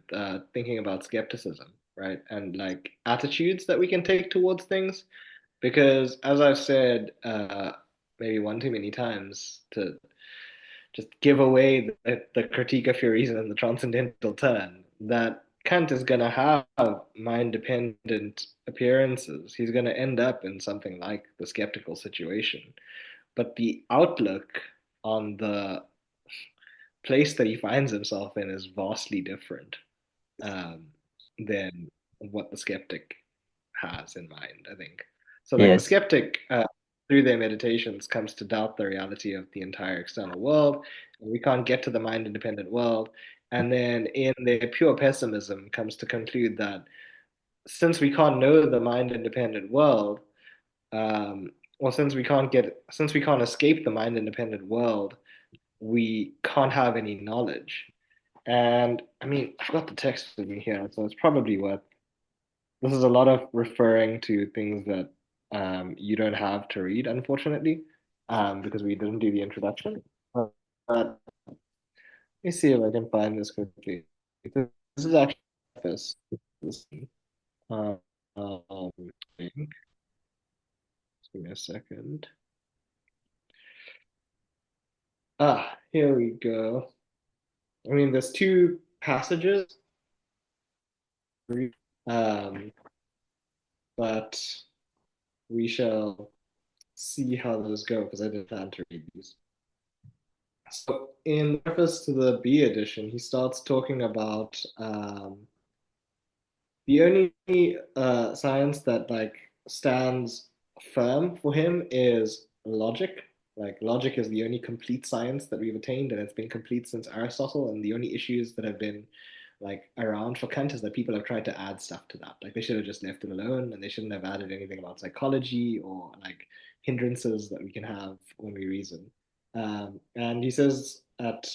Speaker 2: thinking about skepticism, right? And like attitudes that we can take towards things. Because as I've said, maybe one too many times to just give away the critique of your reason and the transcendental turn, that Kant is going to have mind dependent appearances. He's going to end up in something like the skeptical situation. But the outlook on the place that he finds himself in is vastly different um, than what the skeptic has in mind, I think. So, like the
Speaker 1: Yes.
Speaker 2: skeptic, through their meditations, comes to doubt the reality of the entire external world. And we can't get to the mind independent world. And then, in their pure pessimism, comes to conclude that since we can't know the mind independent world, or since we can't escape the mind independent world, we can't have any knowledge. And I mean, I've got the text with me here, so it's probably worth. This is a lot of referring to things that you don't have to read, unfortunately, because we didn't do the introduction. But let me see if I can find this quickly. This is actually this. this um, Just give me a second. Here we go. I mean, there's two passages, um, but we shall see how those go because I didn't plan to read these. So, in preface to the B edition, he starts talking about the only science that like stands firm for him is logic. Like logic is the only complete science that we've attained, and it's been complete since Aristotle. And the only issues that have been like around for Kant is that people have tried to add stuff to that. Like they should have just left it alone, and they shouldn't have added anything about psychology or like hindrances that we can have when we reason. And he says at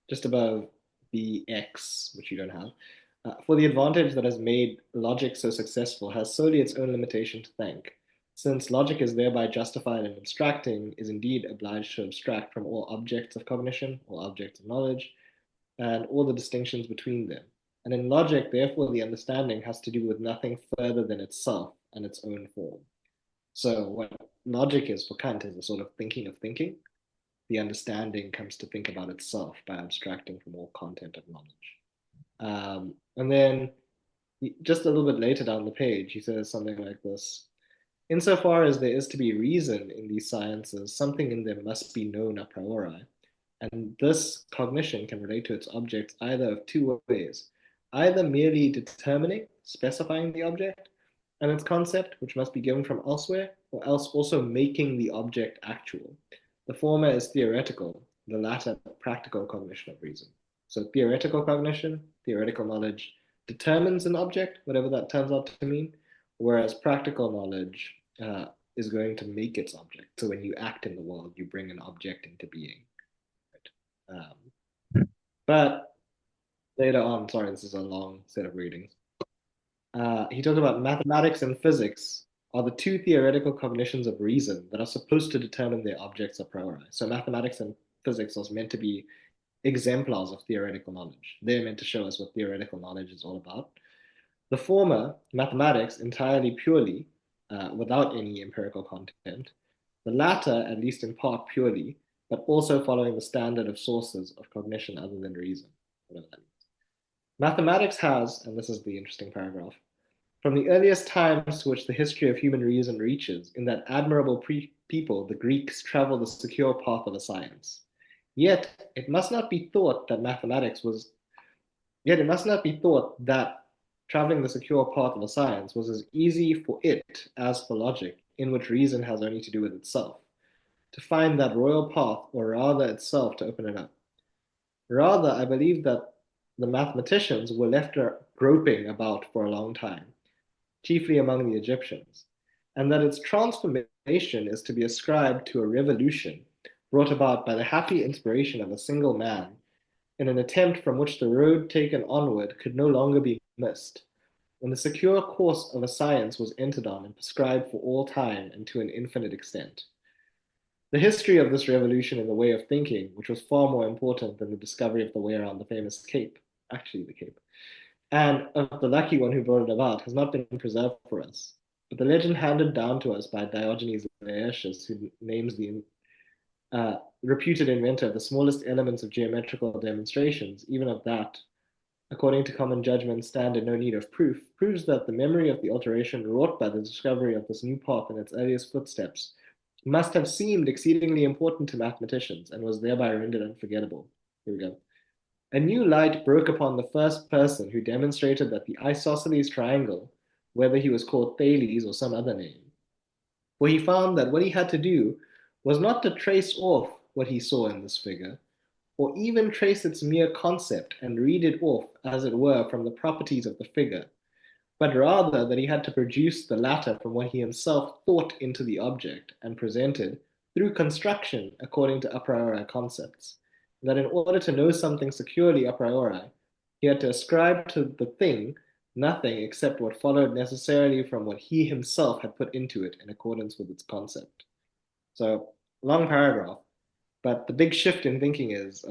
Speaker 2: just above the X, which you don't have, for the advantage that has made logic so successful has solely its own limitation to thank, since logic is thereby justified in abstracting, is indeed obliged to abstract from all objects of cognition, all objects of knowledge, and all the distinctions between them. And in logic, therefore, the understanding has to do with nothing further than itself and its own form. So, what logic is for Kant is a sort of thinking of thinking. The understanding comes to think about itself by abstracting from all content of knowledge. And then just a little bit later down the page, he says something like this. Insofar as there is to be reason in these sciences, something in them must be known a priori. And this cognition can relate to its objects either of two ways, either merely determining, specifying the object and its concept, which must be given from elsewhere, or else also making the object actual. The former is theoretical, the latter practical cognition of reason. So theoretical cognition, theoretical knowledge determines an object, whatever that turns out to mean, whereas practical knowledge is going to make its object. So when you act in the world, you bring an object into being. Right? But later on, sorry, this is a long set of readings. He talked about mathematics and physics are the two theoretical cognitions of reason that are supposed to determine their objects a priori. So mathematics and physics are meant to be exemplars of theoretical knowledge. They're meant to show us what theoretical knowledge is all about. The former, mathematics, entirely purely, without any empirical content. The latter, at least in part, purely, but also following the standard of sources of cognition other than reason, whatever that means. Mathematics has, and this is the interesting paragraph, from the earliest times to which the history of human reason reaches, in that admirable people, the Greeks travel the secure path of a science. Yet it must not be thought that mathematics was Yet it must not be thought that traveling the secure path of a science was as easy for it as for logic, in which reason has only to do with itself, to find that royal path, or rather itself to open it up. Rather, I believe that the mathematicians were left groping about for a long time, chiefly among the Egyptians, and that its transformation is to be ascribed to a revolution brought about by the happy inspiration of a single man in an attempt from which the road taken onward could no longer be missed, when the secure course of a science was entered on and prescribed for all time and to an infinite extent. The history of this revolution in the way of thinking, which was far more important than the discovery of the way around the famous Cape, actually the Cape, and of the lucky one who brought it about, has not been preserved for us. But the legend handed down to us by Diogenes Laertius, who names the reputed inventor of the smallest elements of geometrical demonstrations, even of that, according to common judgment, stand in no need of proof, proves that the memory of the alteration wrought by the discovery of this new path in its earliest footsteps must have seemed exceedingly important to mathematicians and was thereby rendered unforgettable. Here we go. A new light broke upon the first person who demonstrated that the isosceles triangle, whether he was called Thales or some other name, for he found that what he had to do was not to trace off what he saw in this figure, or even trace its mere concept and read it off, as it were, from the properties of the figure, but rather that he had to produce the latter from what he himself thought into the object and presented through construction according to a priori concepts. That in order to know something securely a priori, he had to ascribe to the thing nothing except what followed necessarily from what he himself had put into it in accordance with its concept. So, long paragraph, but the big shift in thinking is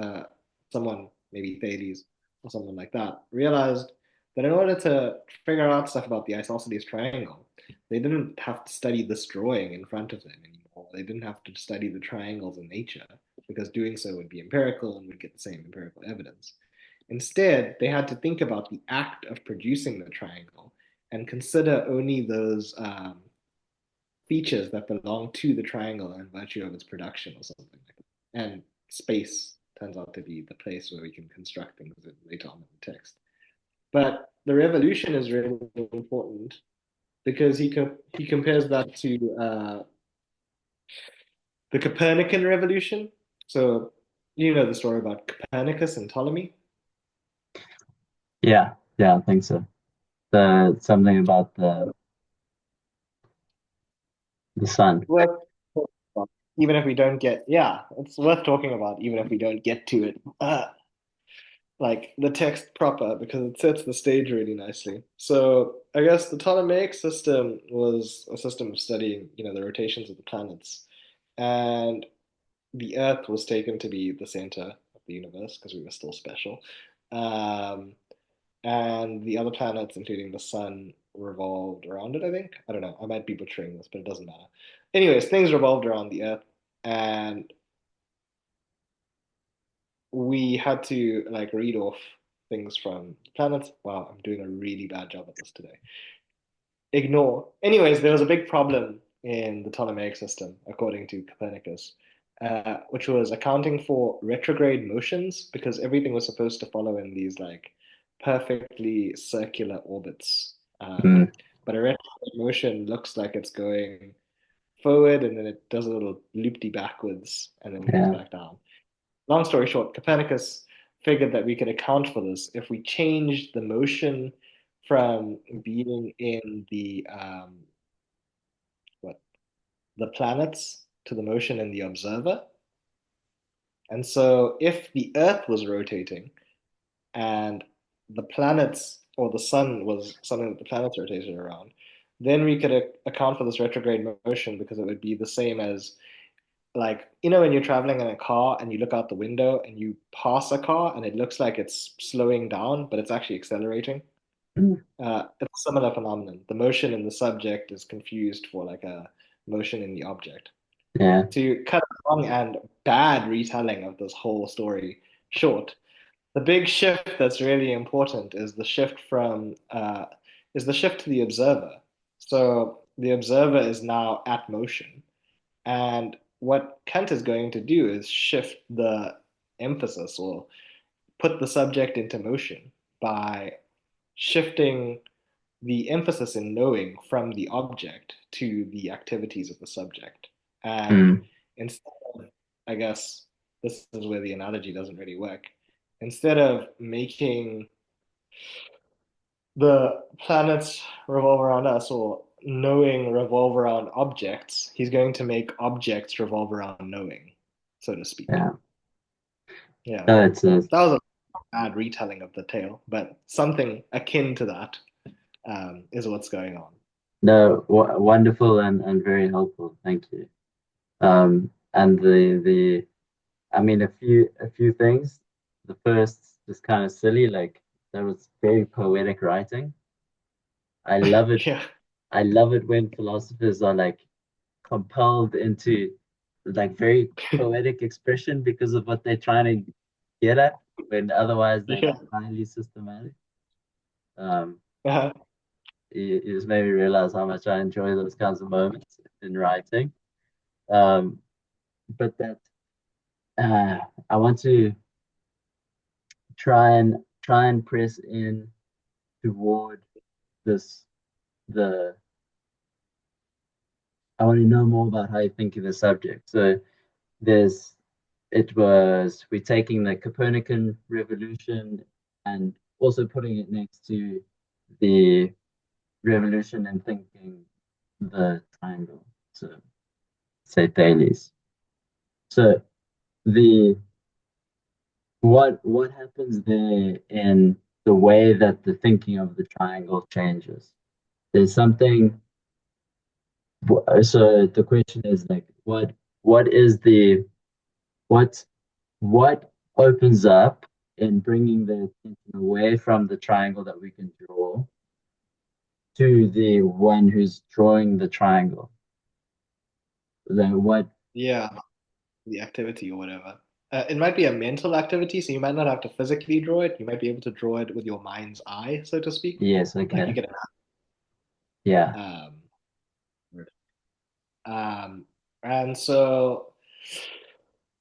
Speaker 2: someone, maybe Thales or someone like that, realized that in order to figure out stuff about the isosceles triangle, they didn't have to study this drawing in front of them anymore. They didn't have to study the triangles in nature because doing so would be empirical and would get the same empirical evidence. Instead, they had to think about the act of producing the triangle and consider only those features that belong to the triangle in virtue of its production or something like that. And space turns out to be the place where we can construct things later on in the text. But the revolution is really important because he compares that to the Copernican revolution. So you know the story about Copernicus and Ptolemy.
Speaker 1: Yeah, yeah, I think so. The something about the sun.
Speaker 2: Worth even if we don't get yeah, it's worth talking about even if we don't get to it. Like the text proper because it sets the stage really nicely. So I guess the Ptolemaic system was a system of studying, the rotations of the planets, and the Earth was taken to be the center of the universe because we were still special, um, and the other planets, including the Sun, revolved around it. I think I don't know. I might be butchering this, but it doesn't matter. Anyways, things revolved around the Earth, and we had to like read off things from planets. Wow, I'm doing a really bad job at this today. Ignore. Anyways, there was a big problem in the Ptolemaic system, according to Copernicus, which was accounting for retrograde motions because everything was supposed to follow in these like perfectly circular orbits.
Speaker 1: Mm,
Speaker 2: But a retrograde motion looks like it's going forward and then it does a little loopty backwards and then comes
Speaker 1: yeah.
Speaker 2: back down. Long story short, Copernicus figured that we could account for this if we changed the motion from being in what the planets to the motion in the observer. And so if the Earth was rotating and the planets or the sun was something that the planets rotated around, then we could account for this retrograde motion because it would be the same as like when you're traveling in a car and you look out the window and you pass a car and it looks like it's slowing down but it's actually accelerating.
Speaker 1: Mm,
Speaker 2: It's a similar phenomenon. The motion in the subject is confused for like a motion in the object.
Speaker 1: yeah.
Speaker 2: To cut a long and bad retelling of this whole story short, the big shift that's really important is the shift to the observer. So the observer is now at motion. And what Kant is going to do is shift the emphasis or put the subject into motion by shifting the emphasis in knowing from the object to the activities of the subject. And
Speaker 1: Mm,
Speaker 2: instead of, I guess, this is where the analogy doesn't really work. instead of making the planets revolve around us or knowing revolve around objects, he's going to make objects revolve around knowing, so to speak.
Speaker 1: Yeah.
Speaker 2: Yeah.
Speaker 1: No, it's a
Speaker 2: That was a bad retelling of the tale, but something akin to that is what's going on.
Speaker 1: no w wonderful and very helpful. Thank you. And the I mean a few things. The first is kind of silly, like that was very poetic writing. I love it.
Speaker 2: Yeah.
Speaker 1: I love it when philosophers are like compelled into like very poetic expression because of what they're trying to get at, when otherwise they're
Speaker 2: Yeah.
Speaker 1: like highly systematic. Um,
Speaker 2: Uh-huh.
Speaker 1: you just made me realize how much I enjoy those kinds of moments in writing. Um, but that uh, I want to try and press in toward this the I want to know more about how you think of the subject. So there's we're taking the Copernican revolution and also putting it next to the revolution in thinking the triangle. So say Thales. So the what happens there in the way that the thinking of the triangle changes? There's something. So the question is like, what is the what what opens up in bringing the attention away from the triangle that we can draw to the one who's drawing the triangle? Then what?
Speaker 2: Yeah. The activity or whatever. It might be a mental activity, so you might not have to physically draw it. You might be able to draw it with your mind's eye, so to speak.
Speaker 1: Yes,
Speaker 2: Like you
Speaker 1: okay,
Speaker 2: get
Speaker 1: yeah.
Speaker 2: um, um, and so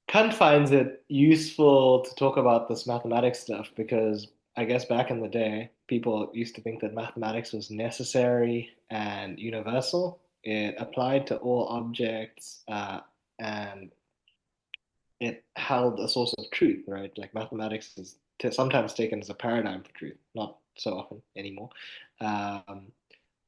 Speaker 2: Kant finds it useful to talk about this mathematics stuff because I guess back in the day, people used to think that mathematics was necessary and universal. It applied to all objects, and it held a source of truth, right? Like mathematics is sometimes taken as a paradigm for truth, not so often anymore. Um,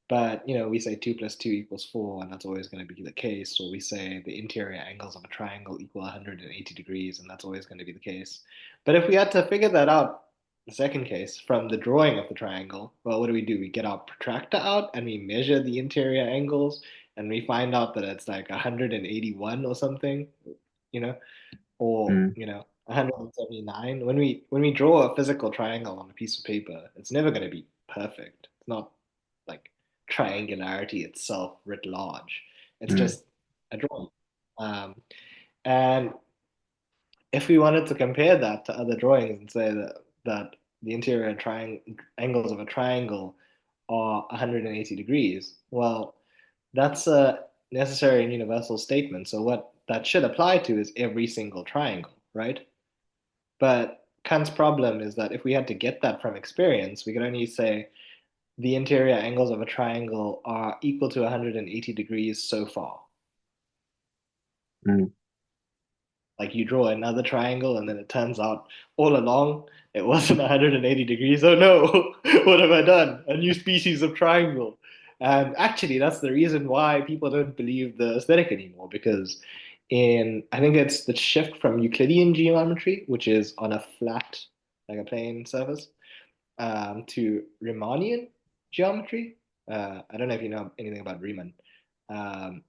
Speaker 2: but we say 2 + 2 = 4, and that's always going to be the case. Or we say the interior angles of a triangle equal 180 degrees, and that's always going to be the case. But if we had to figure that out, the second case, from the drawing of the triangle, well, what do? We get our protractor out and we measure the interior angles, and we find out that it's like 181 or something, you know, or
Speaker 1: Mm,
Speaker 2: 179. When we draw a physical triangle on a piece of paper, it's never going to be perfect. It's not like triangularity itself writ large. It's
Speaker 1: mm,
Speaker 2: just a drawing. Um, and if we wanted to compare that to other drawings and say that the interior angles of a triangle are 180 degrees, well, that's a necessary and universal statement. So what that should apply to is every single triangle, right? But Kant's problem is that if we had to get that from experience, we could only say the interior angles of a triangle are equal to 180 degrees so far.
Speaker 1: mm.
Speaker 2: Like you draw another triangle and then it turns out all along it wasn't 180 degrees. Oh no, what have I done? A new species of triangle. And actually, that's the reason why people don't believe the aesthetic anymore because I think it's the shift from Euclidean geometry, which is on a flat, like a plane surface, to Riemannian geometry. I don't know if you know anything about Riemann, um,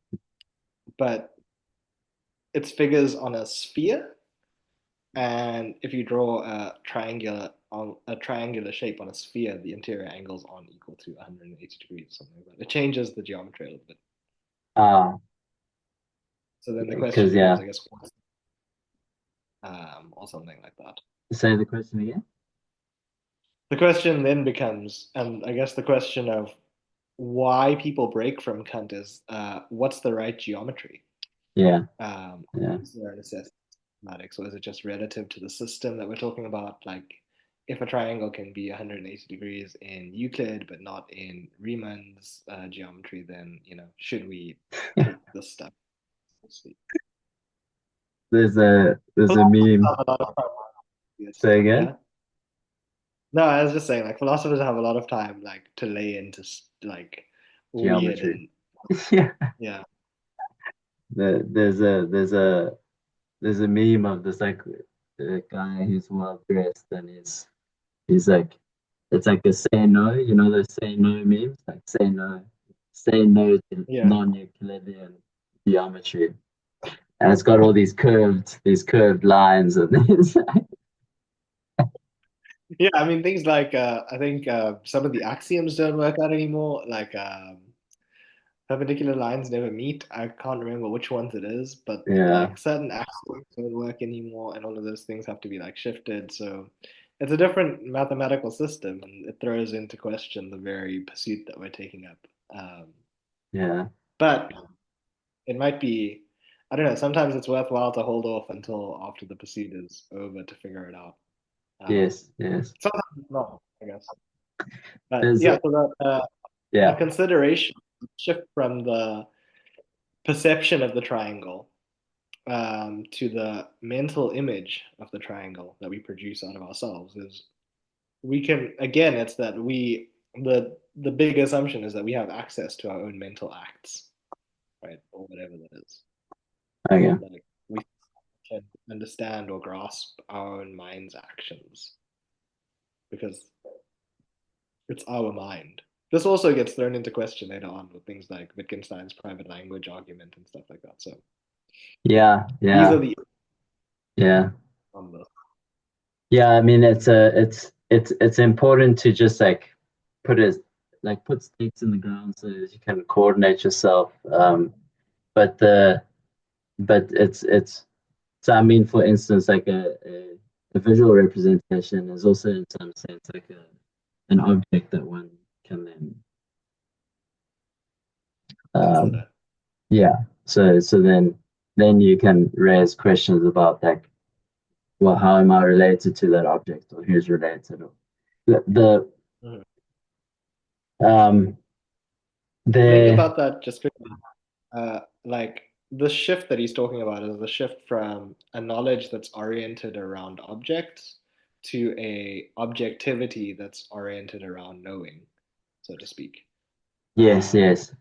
Speaker 2: but it's figures on a sphere, and if you draw a triangular shape on a sphere, the interior angles aren't equal to 180 degrees or something like that. It changes the geometry a little bit.
Speaker 1: Ah,
Speaker 2: So then the question
Speaker 1: because
Speaker 2: becomes,
Speaker 1: yeah.
Speaker 2: I guess, or something like that.
Speaker 1: Say the question again.
Speaker 2: The question then becomes, and I guess the question of why people break from Kant is, what's the right geometry?
Speaker 1: Yeah,
Speaker 2: Um,
Speaker 1: yeah.
Speaker 2: is there a necessity in mathematics, or is it just relative to the system that we're talking about? Like, if a triangle can be 180 degrees in Euclid, but not in Riemann's geometry, then should we take this stuff seriously?
Speaker 1: There's a
Speaker 2: Philosophers
Speaker 1: meme.
Speaker 2: have a lot of problems.
Speaker 1: Say again?
Speaker 2: Yeah. No, I was just saying, like philosophers have a lot of time, like to lay into like weird
Speaker 1: Geometry.
Speaker 2: and
Speaker 1: Yeah.
Speaker 2: yeah,
Speaker 1: There's a meme of this like guy who's well dressed and he's like it's like a say no, you know those say no memes? Like say no to
Speaker 2: yeah,
Speaker 1: non-Euclidean geometry. And it's got all these curved lines and these.
Speaker 2: yeah. I mean, things like I think some of the axioms don't work out anymore. Like perpendicular lines never meet. I can't remember which ones it is, but
Speaker 1: Yeah,
Speaker 2: like certain axioms don't work anymore, and all of those things have to be like shifted. So it's a different mathematical system, and it throws into question the very pursuit that we're taking up.
Speaker 1: yeah,
Speaker 2: But it might be, I don't know, sometimes it's worthwhile to hold off until after the pursuit is over to figure it out.
Speaker 1: yes, yes.
Speaker 2: Sometimes it's not, I guess. But
Speaker 1: There's
Speaker 2: yeah,
Speaker 1: a
Speaker 2: so that
Speaker 1: yeah,
Speaker 2: consideration shift from the perception of the triangle to the mental image of the triangle that we produce out of ourselves is we can again it's that the big assumption is that we have access to our own mental acts, right, or whatever that is.
Speaker 1: okay.
Speaker 2: Like we can understand or grasp our own mind's actions because it's our mind. This also gets thrown into question later on with things like Wittgenstein's private language argument and stuff like that. So
Speaker 1: Yeah,
Speaker 2: these are
Speaker 1: yeah,
Speaker 2: the
Speaker 1: yeah.
Speaker 2: on the
Speaker 1: Yeah, I mean it's important to just like put stakes in the ground so that you can coordinate yourself. But the but it's so I mean for instance like a visual representation is also in some sense like an object that one can then um
Speaker 2: consider.
Speaker 1: yeah. So then you can raise questions about like well how am I related to that object or who's related or
Speaker 2: Mhm.
Speaker 1: um
Speaker 2: I think
Speaker 1: the
Speaker 2: about that just quickly. Like the shift that he's talking about is the shift from a knowledge that's oriented around objects to a objectivity that's oriented around knowing, so to speak.
Speaker 1: yes,
Speaker 2: Um,
Speaker 1: yes.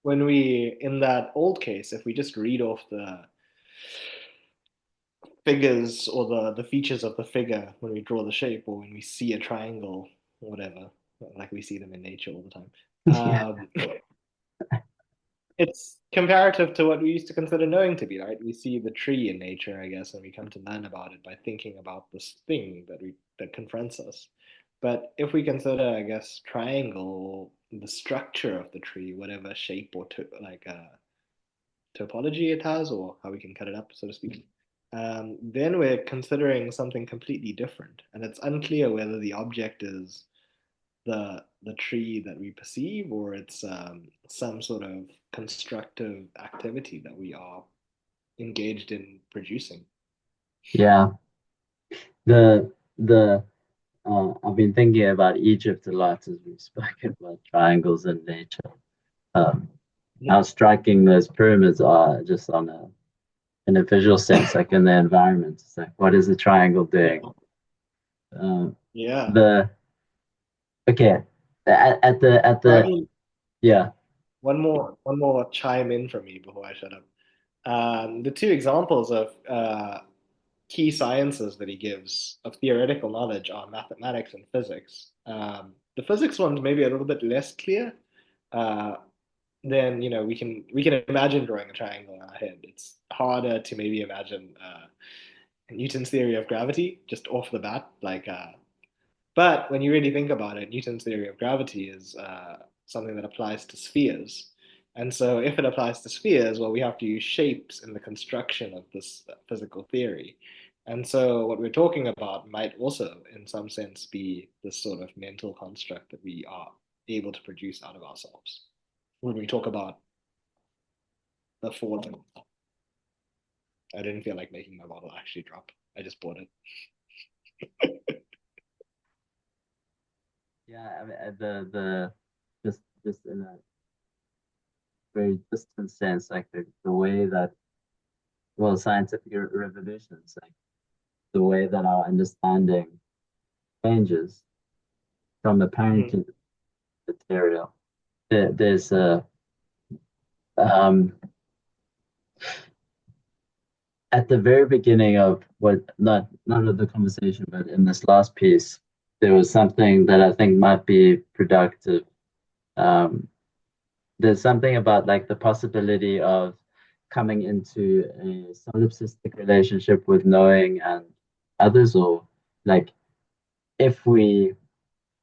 Speaker 2: when we, in that old case, if we just read off the figures or the features of the figure when we draw the shape or when we see a triangle, or whatever, like we see them in nature all the time.
Speaker 1: Yeah.
Speaker 2: It's comparative to what we used to consider knowing to be, right? We see the tree in nature, I guess, and we come to learn about it by thinking about this thing that confronts us. But if we consider, I guess, triangle, the structure of the tree, whatever shape or like topology it has, or how we can cut it up, so to speak, then we're considering something completely different, and it's unclear whether the object is the tree that we perceive, or it's some sort of constructive activity that we are engaged in producing.
Speaker 1: Yeah. The I've been thinking about Egypt a lot as we've spoken about triangles in nature. Um, how striking those pyramids are just on a in a visual sense, like in the environment. It's like what is the triangle doing? Um,
Speaker 2: Yeah.
Speaker 1: the okay at
Speaker 2: Well, I
Speaker 1: the
Speaker 2: mean,
Speaker 1: yeah,
Speaker 2: one more chime in from me before I shut up. The two examples of key sciences that he gives of theoretical knowledge are mathematics and physics. The physics one's maybe a little bit less clear. Uh, then we can imagine drawing a triangle in our head. It's harder to maybe imagine Newton's theory of gravity just off the bat. But when you really think about it, Newton's theory of gravity is something that applies to spheres. And so, if it applies to spheres, well, we have to use shapes in the construction of this physical theory. And so, what we're talking about might also, in some sense, be this sort of mental construct that we are able to produce out of ourselves when we talk about the fourth. I didn't feel like making my bottle actually drop. I just bought it.
Speaker 1: yeah. I mean, the just in a very distant sense, like the way that well scientific revolutions like the way that our understanding changes from
Speaker 2: Mhm.
Speaker 1: apparently material. There's a um, at the very beginning of what not of the conversation, but in this last piece, there was something that I think might be productive. Um, there's something about like the possibility of coming into a solipsistic relationship with knowing and others, or like if we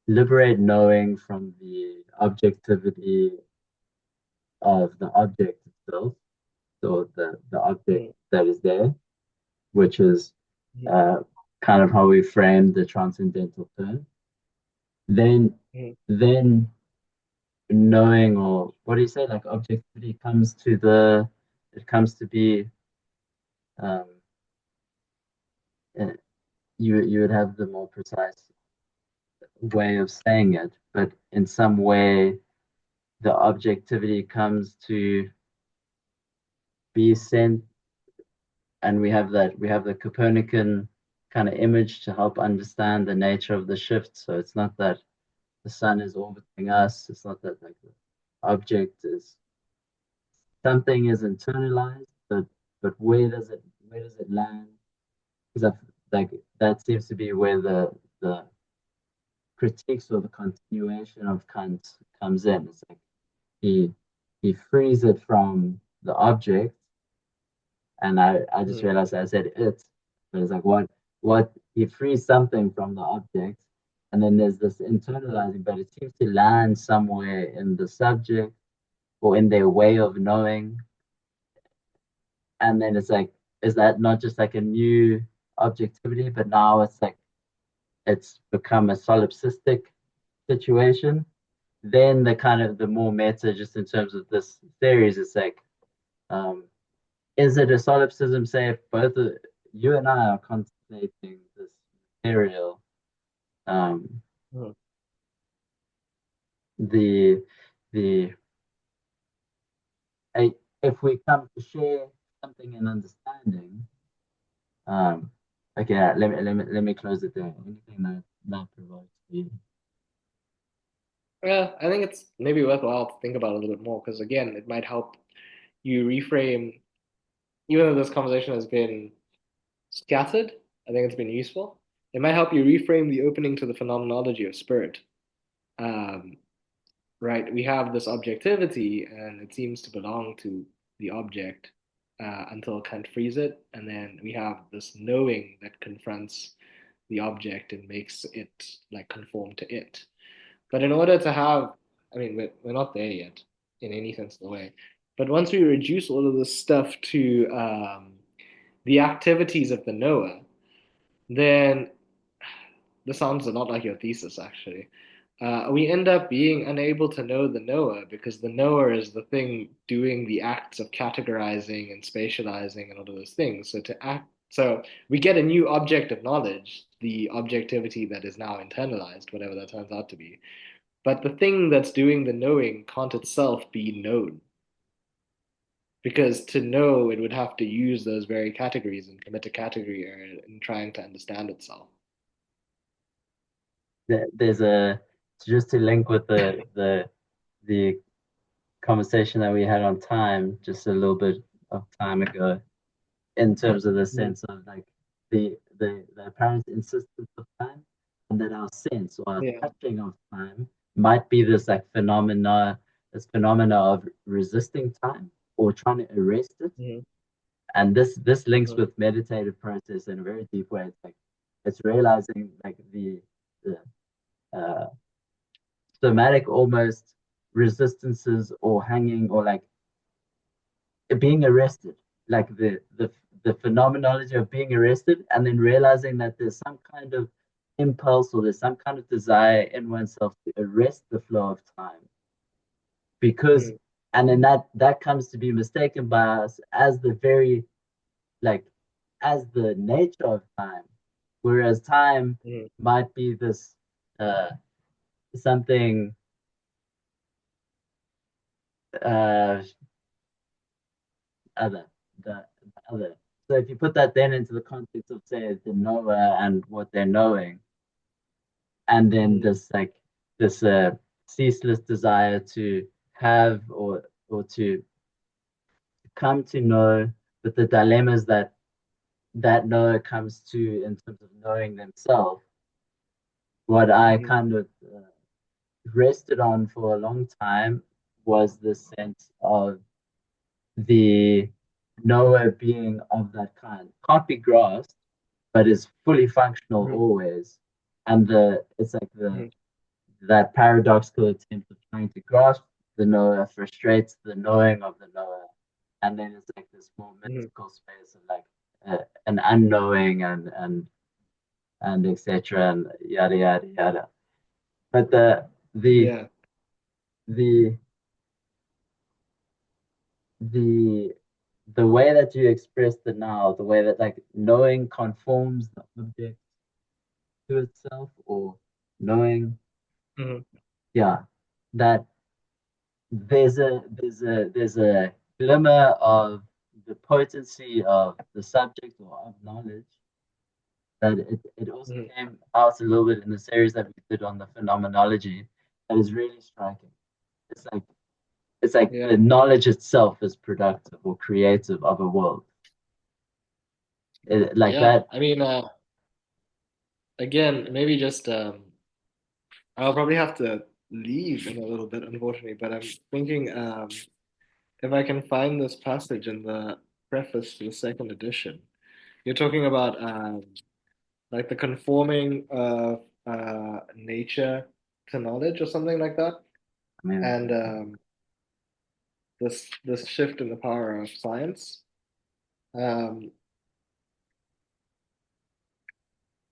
Speaker 1: liberate knowing from the objectivity of the object itself, so the object
Speaker 2: Mhm.
Speaker 1: that is there, which is
Speaker 2: Mhm.
Speaker 1: uh, kind of how we frame the transcendental turn, then
Speaker 2: Mhm.
Speaker 1: then knowing, or what do you say, like objectivity comes to the it comes to be um, uh, you would have the more precise way of saying it, but in some way the objectivity comes to be sent, and we have the Copernican kind of image to help understand the nature of the shift. So it's not that the sun is orbiting us. It's not that like the object is something is internalized, but where does it land? Because like that seems to be where the critiques or the continuation of Kant comes in. It's like he he frees it from the object, and I just
Speaker 2: Mhm.
Speaker 1: realized I said it, but it's like what he frees something from the object, and then there's this
Speaker 2: Mhm.
Speaker 1: internalizing, but it seems to land somewhere in the subject or in their way of knowing, and then it's like, is that not just like a new objectivity, but now it's like it's become a solipsistic situation? Then the kind of the more meta, just in terms of this series, is like, um, is it a solipsism? Say if both you and I are contemplating this material, um,
Speaker 2: Mhm.
Speaker 1: the the if we come to share something in understanding, um, okay, let me close it there. Anything that provokes you?
Speaker 2: Yeah, I think it's maybe worthwhile to think about it a little bit more because again, it might help you reframe. Even though this conversation has been scattered, I think it's been useful. It might help you reframe the opening to the phenomenology of spirit. Um, right? We have this objectivity, and it seems to belong to the object until Kant frees it, and then we have this knowing that confronts the object and makes it like conform to it. But in order to have, I mean, we're not there yet in any sense of the way. But once we reduce all of this stuff to the activities of the knower, then this sounds a lot like your thesis, actually. We end up being unable to know the knower because the knower is the thing doing the acts of categorizing and spatializing and all of those things. So we get a new object of knowledge, the objectivity that is now internalized, whatever that turns out to be. But the thing that's doing the knowing can't itself be known. Because to know, it would have to use those very categories and commit a category error in trying to understand itself.
Speaker 1: There's a just to link with the conversation that we had on time just a little bit of time ago, in terms of the
Speaker 2: Mm.
Speaker 1: sense of like the apparent insistence of time, and that our sense or our
Speaker 2: Yeah.
Speaker 1: touching of time might be this phenomena of resisting time or trying to arrest it.
Speaker 2: Mhm.
Speaker 1: And this links
Speaker 2: Mhm.
Speaker 1: with meditative process in a very deep way. It's like it's realizing like the uh, somatic almost resistances or hanging or like being arrested, like the phenomenology of being arrested, and then realizing that there's some kind of impulse or there's some kind of desire in oneself to arrest the flow of time, because
Speaker 2: Mhm.
Speaker 1: and then that comes to be mistaken by us as the very like as the nature of time, whereas time
Speaker 2: Mhm.
Speaker 1: might be this uh something uh other the other. so if you put that then into the context of say the knower and what they're knowing, and then
Speaker 2: Mhm.
Speaker 1: this ceaseless desire to have or to come to know, but the dilemmas that that knower comes to in terms of knowing themselves, what I
Speaker 2: Mhm.
Speaker 1: kind of rested on for a long time was the sense of the knower being of that kind. Can't be grasped, but is fully functional
Speaker 2: Mhm.
Speaker 1: always. And the it's like the
Speaker 2: Mhm.
Speaker 1: that paradoxical attempt of trying to grasp the knower frustrates the knowing of the knower. And then it's like this more
Speaker 2: Mhm.
Speaker 1: mystical space of like an unknowing and etc. and yada yada yada. But the
Speaker 2: Yeah.
Speaker 1: the the the way that you express the now, the way that like knowing conforms the object to itself, or knowing,
Speaker 2: Mhm.
Speaker 1: yeah, that there's a glimmer of the potency of the subject or of knowledge that it also
Speaker 2: Mhm.
Speaker 1: came out a little bit in the series that we did on the phenomenology that is really striking. It's like it's like
Speaker 2: Yeah.
Speaker 1: the knowledge itself is productive or creative of a world. Like
Speaker 2: Yeah.
Speaker 1: that.
Speaker 2: I mean, again, maybe just I'll probably have to leave in a little bit, unfortunately, but I'm thinking if I can find this passage in the preface to the second edition. You're talking about like the conforming of nature to knowledge or something like that,
Speaker 1: I mean,
Speaker 2: and this shift in the power of science. Um,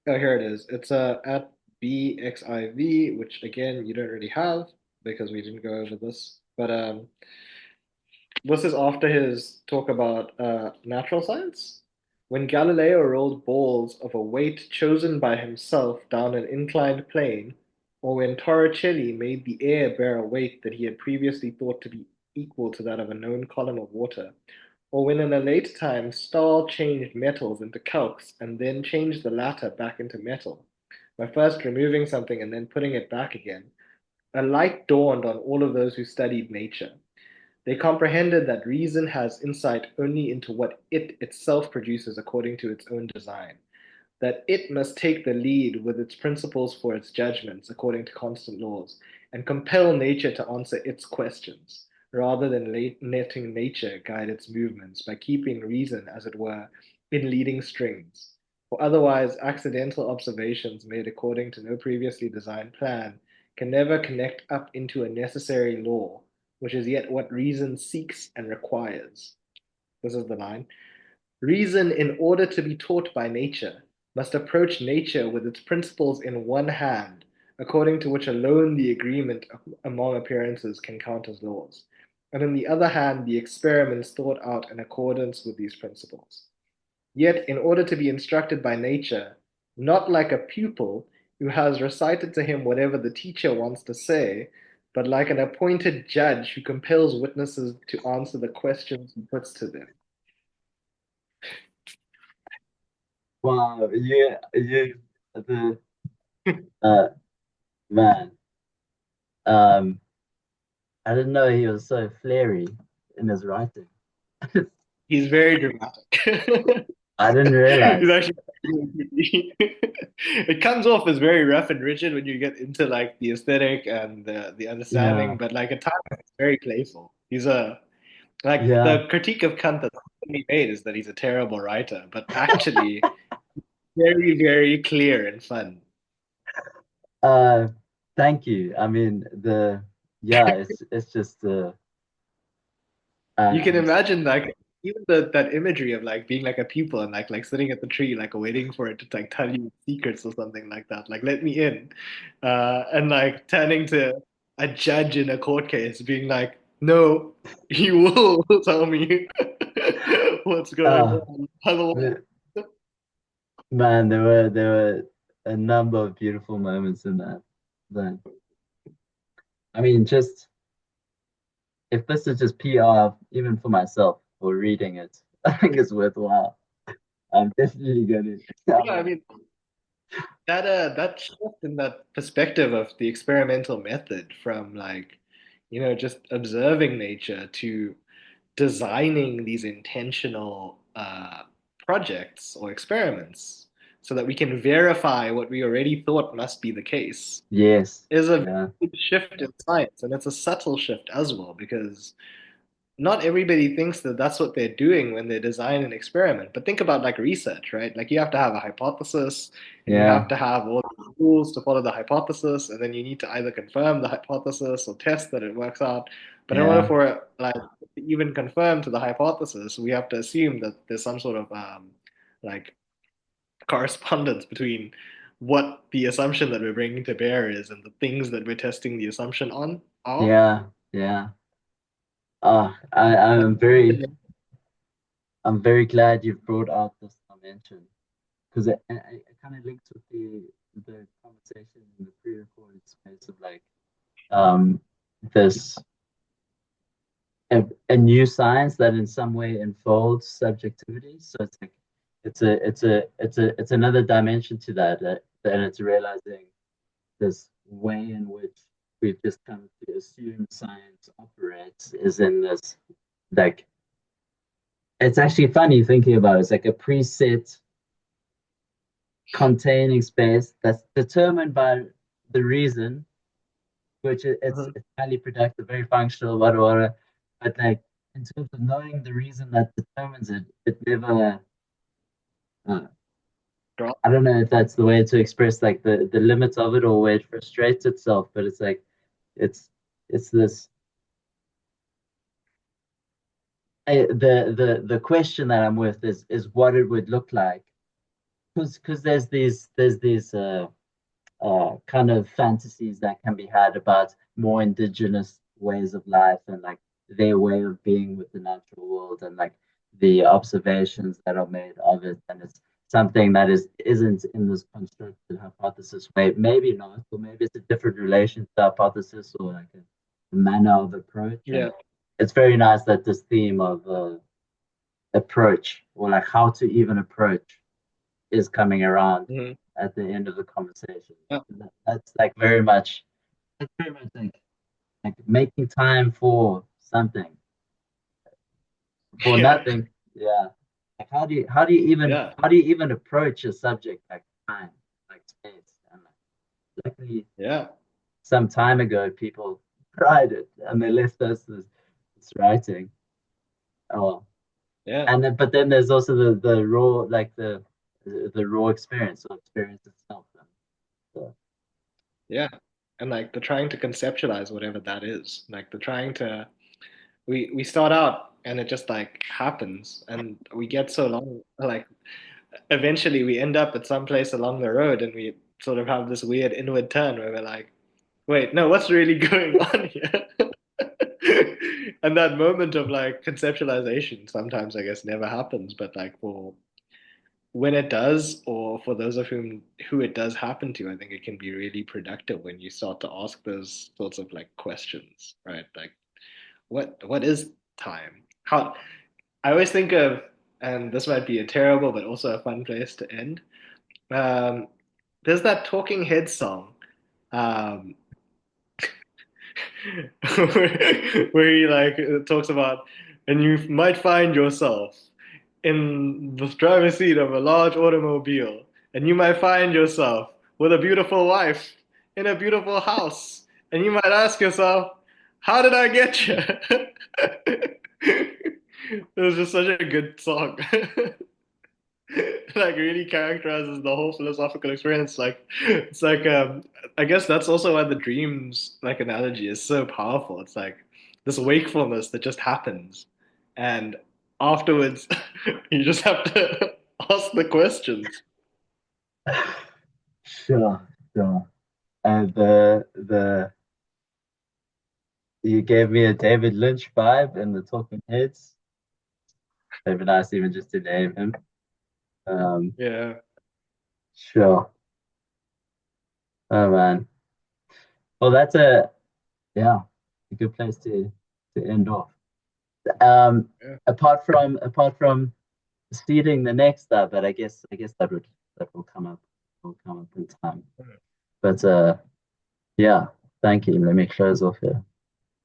Speaker 2: oh, here it is. It's at BXIV, which again you don't really have because we didn't go over this. But this is after his talk about natural science. When Galileo rolled balls of a weight chosen by himself down an inclined plane, or when Torricelli made the air bear a weight that he had previously thought to be equal to that of a known column of water, or when in a late time Stahl changed metals into calx and then changed the latter back into metal, by first removing something and then putting it back again, a light dawned on all of those who studied nature. They comprehended that reason has insight only into what it itself produces according to its own design, that it must take the lead with its principles for its judgments according to constant laws, and compel nature to answer its questions, rather than letting nature guide its movements by keeping reason, as it were, in leading strings. For otherwise, accidental observations made according to no previously designed plan can never connect up into a necessary law, which is yet what reason seeks and requires. This is the line. Reason, in order to be taught by nature, must approach nature with its principles in one hand, according to which alone the agreement among appearances can count as laws, and in the other hand the experiments thought out in accordance with these principles. Yet, in order to be instructed by nature, not like a pupil who has recited to him whatever the teacher wants to say, but like an appointed judge who compels witnesses to answer the questions he puts to them.
Speaker 1: wow, the uh, man, um, I didn't know he was so flary in his writing.
Speaker 2: He's very dramatic.
Speaker 1: I didn't
Speaker 2: He's
Speaker 1: realize.
Speaker 2: actually it comes off as very rough and rigid when you get into like the aesthetic and the
Speaker 1: Yeah,
Speaker 2: understanding, but like at times it's very playful. He's a like
Speaker 1: yeah.
Speaker 2: the critique of Kant that he made is that he's a terrible writer, but actually very, very clear and fun.
Speaker 1: Uh, Thank you. I mean, yeah, it's just
Speaker 2: You can
Speaker 1: I'm
Speaker 2: imagine like even that imagery of like being like a pupil and like sitting at the tree like waiting for it to like tell you secrets or something like that, like let me in, and like turning to a judge in a court case being like, no, you will tell me what's going
Speaker 1: uh,
Speaker 2: on otherwise.
Speaker 1: the- man, there were a number of beautiful moments in that. That I mean, just if this is just PR, even for myself for reading it, I think it's worthwhile. I'm definitely gonna.
Speaker 2: Yeah, I mean that shift in that perspective of the experimental method from like, just observing nature to designing these intentional projects or experiments so that we can verify what we already thought must be the case
Speaker 1: Yes.
Speaker 2: is a
Speaker 1: Yeah.
Speaker 2: big shift in science, and it's a subtle shift as well because not everybody thinks that that's what they're doing when they design an experiment. But think about like research, right? Like you have to have a hypothesis and you have
Speaker 1: Yeah.
Speaker 2: to have all the rules to follow the hypothesis, and then you need to either confirm the hypothesis or test that it works out. But in order
Speaker 1: Yeah.
Speaker 2: for it, like to even confirm to the hypothesis, we have to assume that there's some sort of like correspondence between what the assumption that we're bringing to bear is and the things that we're testing the assumption on are.
Speaker 1: Yeah. Yeah. I'm very glad you've brought out this dimension because it kind of links with the conversation in the pre-recorded space of like um this a new science that in some way enfolds subjectivity. So it's like it's another dimension to that, and it's realizing this way in which we've just come to assume science operates is in this like it's actually funny thinking about it. It's like a preset containing space that's determined by the reason, which
Speaker 2: Mhm.
Speaker 1: it's highly productive, very functional, whatever. But like in terms of knowing the reason that determines it, it never. Uh, I don't know if that's the way to express like the limits of it or where it frustrates itself, but it's like it's it's this the question that I'm with is what it would look like because there's these kind of fantasies that can be had about more indigenous ways of life and like their way of being with the natural world and like the observations that are made of it. And it's something that isn't in this constructed hypothesis way. Maybe not, or maybe it's a different relation to the hypothesis or like a manner of approach. And
Speaker 2: Yeah.
Speaker 1: it's very nice that this theme of approach or like how to even approach is coming around
Speaker 2: Mhm.
Speaker 1: at the end of the conversation.
Speaker 2: Yeah.
Speaker 1: That's like very much, that's very much like making time for something, for
Speaker 2: Yeah.
Speaker 1: nothing. Yeah. Like
Speaker 2: Yeah.
Speaker 1: how do you even approach a subject like time, like space? And like, luckily,
Speaker 2: Yeah.
Speaker 1: some time ago, people tried it and they left us this writing. Oh,
Speaker 2: Yeah.
Speaker 1: and then, but then there's also the raw, like the raw experience or experience itself. And so,
Speaker 2: Yeah. And like the trying to conceptualize whatever that is. Like the trying to we start out and it just like happens and we get so long like eventually we end up at some place along the road and we sort of have this weird inward turn where we're like, wait, no, what's really going on here? And that moment of like conceptualization sometimes I guess never happens, but like for when it does, or for those of who it does happen to, I think it can be really productive when you start to ask those sorts of like questions, right? Like, what is time? How I always think of, and this might be a terrible but also a fun place to end. Um, there's that Talking Heads song, um, where he like talks about, and you might find yourself in the driver's seat of a large automobile, and you might find yourself with a beautiful wife in a beautiful house, and you might ask yourself, "How did I get here?" It was just such a good song. Like really characterizes the whole philosophical experience. Like it's like I guess that's also why the dreams like analogy is so powerful. It's like this wakefulness that just happens, and afterwards you just have to ask the questions.
Speaker 1: sure, sure. And you gave me a David Lynch vibe in the Talking Heads. It'd be nice even just to name him. Um,
Speaker 2: Yeah,
Speaker 1: sure. Oh man. Well, that's yeah, a good place to end off. Um,
Speaker 2: yeah.
Speaker 1: apart from seeding the next step, but I guess that will come up in time. But yeah, thank you. Let me close off here.